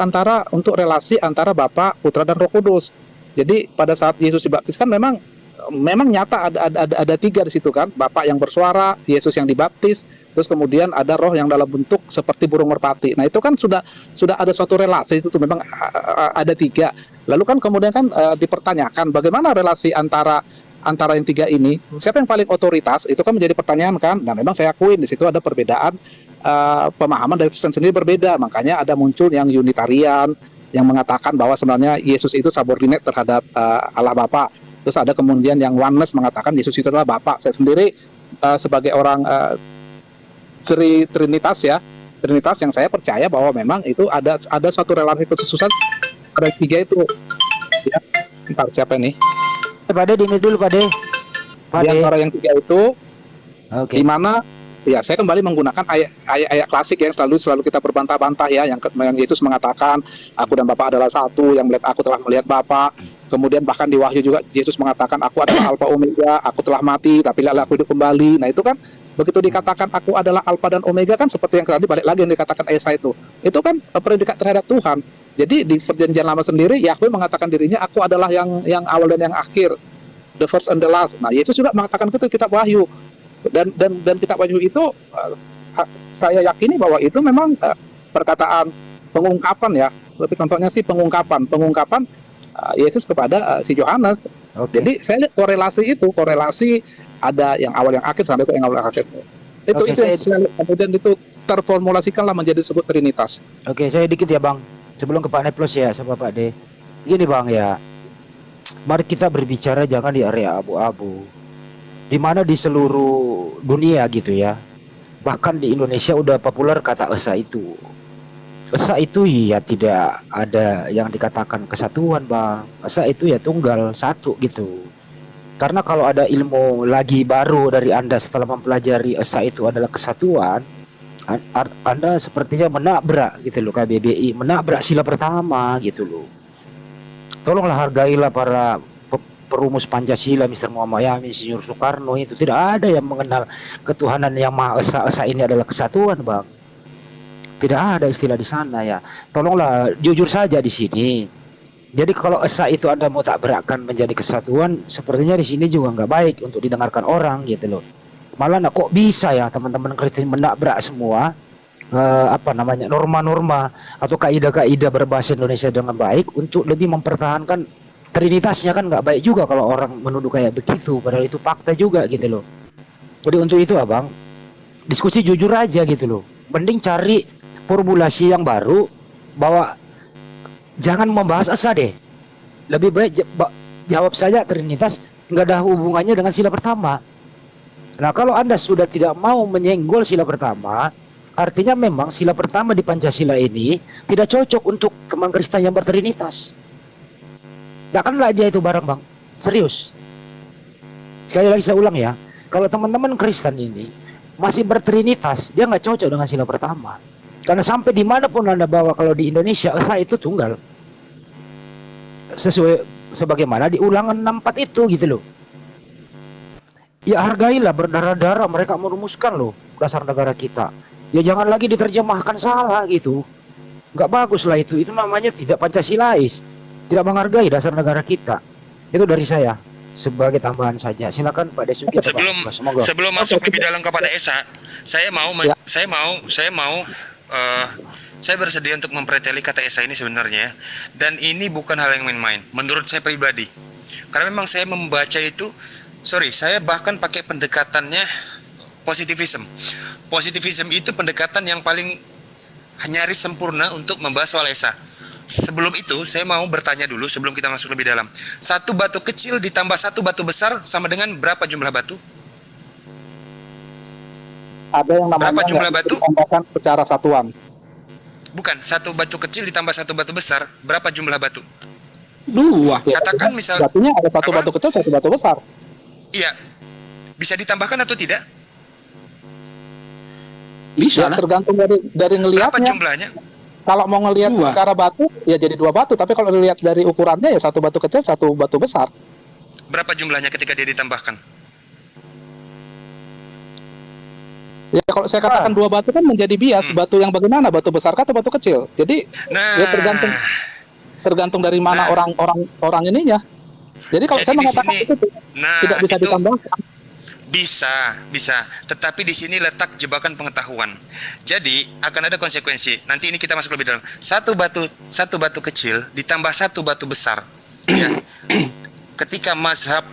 Speaker 2: untuk relasi antara Bapa, Putra dan Roh Kudus. Jadi pada saat Yesus dibaptiskan memang nyata ada tiga di situ kan, Bapa yang bersuara, Yesus yang dibaptis, terus kemudian ada Roh yang dalam bentuk seperti burung merpati. Nah itu kan sudah ada suatu relasi itu tuh memang ada tiga. Lalu kan kemudian kan dipertanyakan bagaimana relasi antara yang tiga ini, siapa yang paling otoritas, itu kan menjadi pertanyaan kan. Nah memang saya akuin di situ ada perbedaan pemahaman dari Kristen sendiri berbeda, makanya ada muncul yang Unitarian yang mengatakan bahwa sebenarnya Yesus itu subordinate terhadap Allah Bapa. Terus ada kemudian yang oneness mengatakan Yesus itu adalah Bapa. Saya sendiri sebagai orang Trinitas ya, Trinitas yang saya percaya bahwa memang itu ada suatu relasi kekhususan pada tiga itu. Ya, bentar, siapa ini?
Speaker 8: Pak De, dimit dulu Pak De.
Speaker 2: Di antara yang tiga itu,
Speaker 8: Oke.
Speaker 2: di mana ya saya kembali menggunakan ayat klasik yang selalu kita berbantah-bantah ya, yang Yesus mengatakan aku dan Bapa adalah satu, yang melihat aku telah melihat Bapa. Kemudian bahkan di Wahyu juga Yesus mengatakan aku adalah Alfa Omega, aku telah mati tapi lihatlah aku hidup kembali. Nah itu kan begitu dikatakan aku adalah Alfa dan Omega kan seperti yang tadi balik lagi yang dikatakan Esa itu kan predikat terhadap Tuhan. Jadi di perjanjian lama sendiri Yahweh mengatakan dirinya aku adalah yang awal dan yang akhir, the first and the last. Nah Yesus juga mengatakan itu kitab Wahyu. Dan kitab Wahyu itu saya yakini bahwa itu memang perkataan pengungkapan ya, lebih contohnya sih pengungkapan Yesus kepada si Yohanes. Jadi saya lihat korelasi ada yang awal yang akhir sampai ke yang awal yang akhir. Itu kemudian itu terformulasikanlah menjadi sebuah Trinitas.
Speaker 8: Oke, saya dikit ya Bang. Sebelum ke Pak Neplos ya sama Pak De. Gini Bang ya. Mari kita berbicara jangan di area abu-abu. Di mana di seluruh dunia gitu ya. Bahkan di Indonesia udah populer kata esa itu. Esa itu ya tidak ada yang dikatakan kesatuan Bang. Esa itu ya tunggal, satu gitu. Karena kalau ada ilmu lagi baru dari Anda setelah mempelajari esa itu adalah kesatuan, Anda sepertinya menabrak gitu loh, KBBI menabrak sila pertama gitu loh. Tolonglah hargailah para perumus Pancasila, Mr. Muhammad Yamin, Insinyur Soekarno, itu tidak ada yang mengenal ketuhanan yang Maha Esa. Esa ini adalah kesatuan Bang. Tidak ada istilah di sana ya. Tolonglah jujur saja di sini. Jadi kalau esa itu Anda mau tabrakkan menjadi kesatuan, sepertinya di sini juga nggak baik untuk didengarkan orang gitu loh. Malah kok bisa ya teman-teman Kristen menabrak semua norma-norma atau kaidah-kaidah berbahasa Indonesia dengan baik untuk lebih mempertahankan Trinitasnya, kan nggak baik juga kalau orang menuduh kayak begitu, padahal itu fakta juga gitu loh. Jadi untuk itu Abang, diskusi jujur aja gitu loh. Mending cari formulasi yang baru bahwa jangan membahas asa deh. Lebih baik jawab saja Trinitas nggak ada hubungannya dengan sila pertama. Nah, kalau Anda sudah tidak mau menyenggol sila pertama, artinya memang sila pertama di Pancasila ini tidak cocok untuk teman Kristen yang bertrinitas. Nggak akanlah dia itu bareng, Bang. Serius. Sekali lagi saya ulang ya, kalau teman-teman Kristen ini masih bertrinitas, dia nggak cocok dengan sila pertama. Karena sampai dimanapun Anda bawa, kalau di Indonesia esa itu tunggal. Sesuai sebagaimana di Ulangan 64 itu gitu loh. Ya hargailah, berdarah-darah mereka merumuskan loh dasar negara kita. Ya jangan lagi diterjemahkan salah gitu. Nggak bagus lah itu namanya tidak Pancasilais. Tidak menghargai dasar negara kita. Itu dari saya sebagai tambahan saja. Silakan Pak Desuki.
Speaker 4: Sebelum masuk lebih dalam kepada Esa, saya bersedia untuk mempreteli kata Esa ini sebenarnya, dan ini bukan hal yang main-main menurut saya pribadi. Karena memang saya membaca itu, saya bahkan pakai pendekatannya positivism. Positivism itu pendekatan yang paling nyaris sempurna untuk membahas soal Esa. Sebelum itu, saya mau bertanya dulu sebelum kita masuk lebih dalam. Satu batu kecil ditambah satu batu besar sama dengan berapa jumlah batu?
Speaker 2: Ada yang namanya
Speaker 4: berapa jumlah batu?
Speaker 2: Ditambahkan secara satuan.
Speaker 4: Bukan, satu batu kecil ditambah satu batu besar, berapa jumlah batu?
Speaker 2: 2.
Speaker 4: Katakan misal
Speaker 2: Batunya ada satu batu kecil, satu batu besar.
Speaker 4: Iya. Bisa ditambahkan atau tidak?
Speaker 2: Bisa. Ya, tergantung dari ngelihatnya.
Speaker 4: Berapa jumlahnya?
Speaker 2: Kalau mau ngelihat secara batu, ya jadi 2 batu. Tapi kalau dilihat dari ukurannya, ya satu batu kecil, satu batu besar.
Speaker 4: Berapa jumlahnya ketika dia ditambahkan?
Speaker 2: Ya kalau saya katakan 2 batu kan menjadi bias. Batu yang bagaimana? Batu besar atau batu kecil? Jadi ya tergantung dari mana orang ininya. Jadi kalau saya mengatakan itu tidak bisa ditambahkan.
Speaker 4: Bisa. Tetapi di sini letak jebakan pengetahuan. Jadi akan ada konsekuensi. Nanti ini kita masuk lebih dalam. Satu batu kecil ditambah satu batu besar. Ya. Ketika mazhab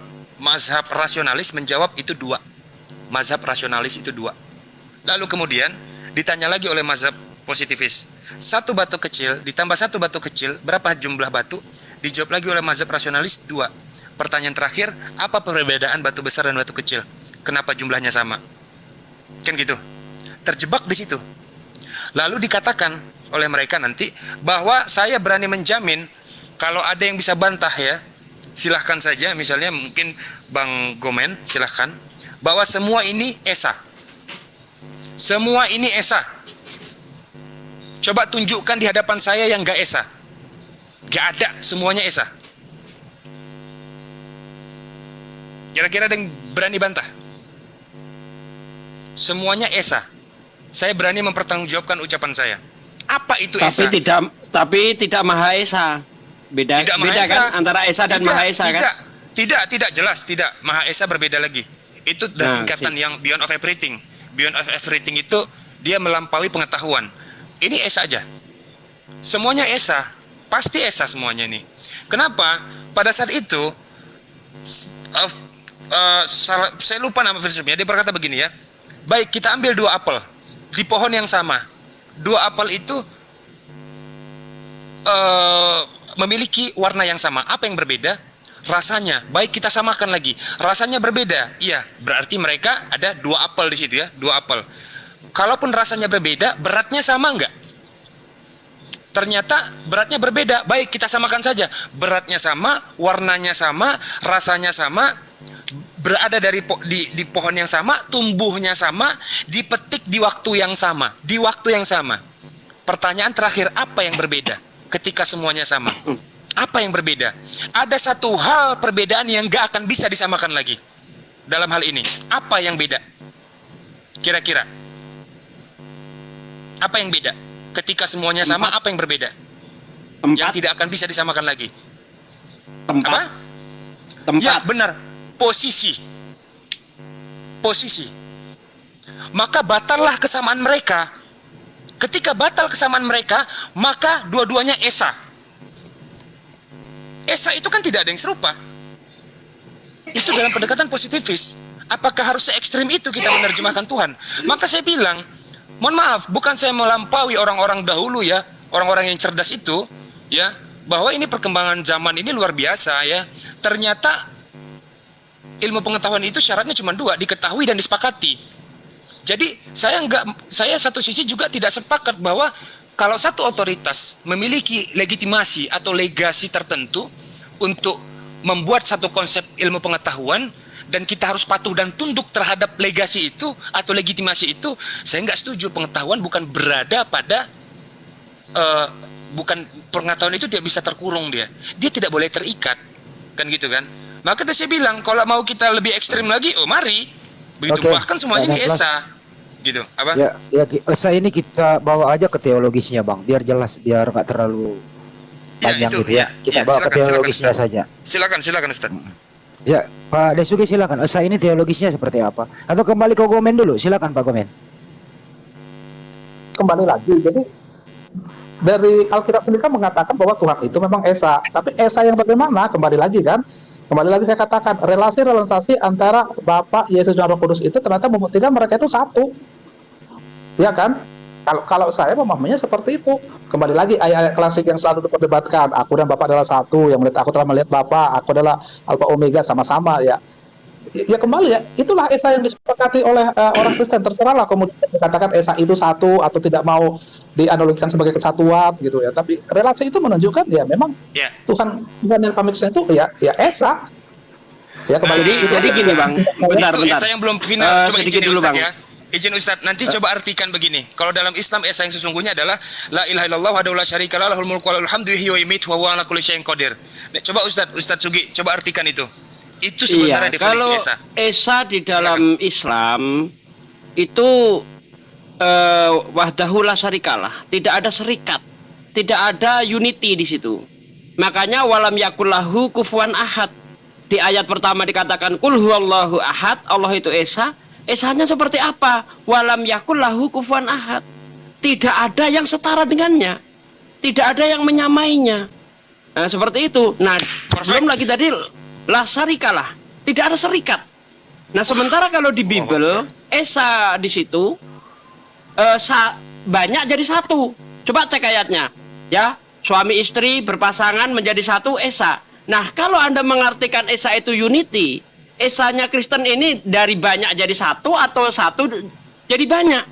Speaker 4: rasionalis menjawab itu 2. Mazhab rasionalis itu 2. Lalu kemudian ditanya lagi oleh mazhab positivis. Satu batu kecil ditambah satu batu kecil, berapa jumlah batu? Dijawab lagi oleh mazhab rasionalis 2. Pertanyaan terakhir, apa perbedaan batu besar dan batu kecil? Kenapa jumlahnya sama? Kan gitu. Terjebak di situ. Lalu dikatakan oleh mereka nanti bahwa saya berani menjamin, kalau ada yang bisa bantah ya, silahkan saja, misalnya mungkin Bang Gomen, silahkan, bahwa semua ini Esa. Semua ini Esa. Coba tunjukkan di hadapan saya yang gak Esa. Gak ada, semuanya Esa. Kira-kira ada yang berani bantah? Semuanya Esa. Saya berani mempertanggungjawabkan ucapan saya. Apa itu Esa?
Speaker 9: Tapi tidak Maha Esa. Beda kan antara Esa dan Maha Esa kan?
Speaker 4: Tidak jelas, tidak. Maha Esa berbeda lagi. Itu tingkatan yang beyond of everything. Beyond of everything itu dia melampaui pengetahuan. Ini Esa aja. Semuanya Esa. Pasti Esa semuanya ini. Kenapa? Pada saat itu saya lupa nama filsufnya. Dia berkata begini ya. Baik, kita ambil 2 apel di pohon yang sama. 2 apel itu memiliki warna yang sama. Apa yang berbeda? Rasanya. Baik, kita samakan lagi. Rasanya berbeda. Iya, berarti mereka ada 2 apel di situ ya, 2 apel. Kalaupun rasanya berbeda, beratnya sama enggak? Ternyata beratnya berbeda. Baik, kita samakan saja. Beratnya sama, warnanya sama, rasanya sama, berada di pohon yang sama, tumbuhnya sama, dipetik di waktu yang sama. Di waktu yang sama. Pertanyaan terakhir, apa yang berbeda ketika semuanya sama? Apa yang berbeda? Ada satu hal perbedaan yang gak akan bisa disamakan lagi dalam hal ini. Apa yang beda? Kira-kira apa yang beda? Ketika semuanya sama, apa yang berbeda? Yang tidak akan bisa disamakan lagi. Apa? Ya, benar. Posisi. Maka batallah kesamaan mereka. Ketika batal kesamaan mereka, maka dua-duanya Esa. Esa itu kan tidak ada yang serupa. Itu dalam pendekatan positivis. Apakah harus se-ekstrim itu kita menerjemahkan Tuhan? Maka saya bilang, mohon maaf, bukan saya melampaui orang-orang dahulu ya, orang-orang yang cerdas itu, ya, bahwa ini perkembangan zaman ini luar biasa ya. Ternyata ilmu pengetahuan itu syaratnya cuma dua, diketahui dan disepakati. Jadi saya satu sisi juga tidak sepakat bahwa kalau satu otoritas memiliki legitimasi atau legasi tertentu untuk membuat satu konsep ilmu pengetahuan dan kita harus patuh dan tunduk terhadap legasi itu atau legitimasi itu, saya nggak setuju. Pengetahuan bukan berada pada bukan pengetahuan itu dia bisa terkurung, dia tidak boleh terikat, kan gitu kan. Maka saya bilang kalau mau kita lebih ekstrim lagi, oh mari begitu. Bahkan semuanya di ESA gitu apa
Speaker 8: ya ESA ini kita bawa aja ke teologisnya Bang, biar jelas, biar nggak terlalu panjang gitu ya. Kita bawa ke teologisnya saja.
Speaker 4: Silakan Ustaz.
Speaker 8: Ya Pak Desuki silakan, ESA ini teologisnya seperti apa, atau kembali ke Gomen dulu, silakan Pak Gomen.
Speaker 2: Kembali lagi, jadi dari Alkitab sendiri kan mengatakan bahwa Tuhan itu memang Esa, tapi Esa yang bagaimana? Kembali lagi saya katakan relasi antara Bapa, Yesus dan Roh Kudus itu ternyata membuktikan mereka itu satu, ya kan? Kalau saya memahaminya seperti itu. Kembali lagi ayat-ayat klasik yang selalu diperdebatkan, aku dan Bapa adalah satu, yang melihat aku telah melihat Bapa, aku adalah Alfa Omega, sama-sama ya. Ya kembali ya, itulah Esa yang disepakati oleh orang Kristen. Terserahlah kemudian dikatakan Esa itu satu atau tidak mau dianalogikan sebagai kesatuan gitu ya. Tapi relasi itu menunjukkan ya memang Tuhan yang kami Kristen itu ya Esa. Ya kembali
Speaker 9: jadi gini Bang, bentar.
Speaker 4: Esa yang belum final, coba
Speaker 9: sedikit
Speaker 4: izin
Speaker 9: dulu
Speaker 4: Ustaz
Speaker 9: Bang.
Speaker 4: ya. Izin Ustaz, nanti coba artikan begini. Kalau dalam Islam Esa yang sesungguhnya adalah la ilaha illallah wahdahu la syarika lah, lahul mulku wa lahul hamdu wa yumiitu wa huwa ala kulli syai'in qadir. Coba Ustaz Sugi coba artikan itu. Itu sebenarnya definisi
Speaker 9: kalau
Speaker 4: Esa.
Speaker 9: Esa di dalam Islam itu wahdahu la syarikalah, tidak ada serikat, tidak ada unity di situ. Makanya walam yakullahu kufuwan ahad. Di ayat pertama dikatakan kul huwallahu ahad, Allah itu Esa. Esanya seperti apa? Walam yakullahu kufuwan ahad. Tidak ada yang setara dengannya, tidak ada yang menyamainya. Nah, seperti itu. Nah, belum lagi tadi la syarikalah, tidak ada serikat. Nah, sementara kalau di Bible Esa di situ banyak jadi satu. Coba cek ayatnya ya, suami istri berpasangan menjadi satu, Esa. Nah, kalau Anda mengartikan Esa itu unity, Esanya Kristen ini dari banyak jadi satu atau satu jadi banyak.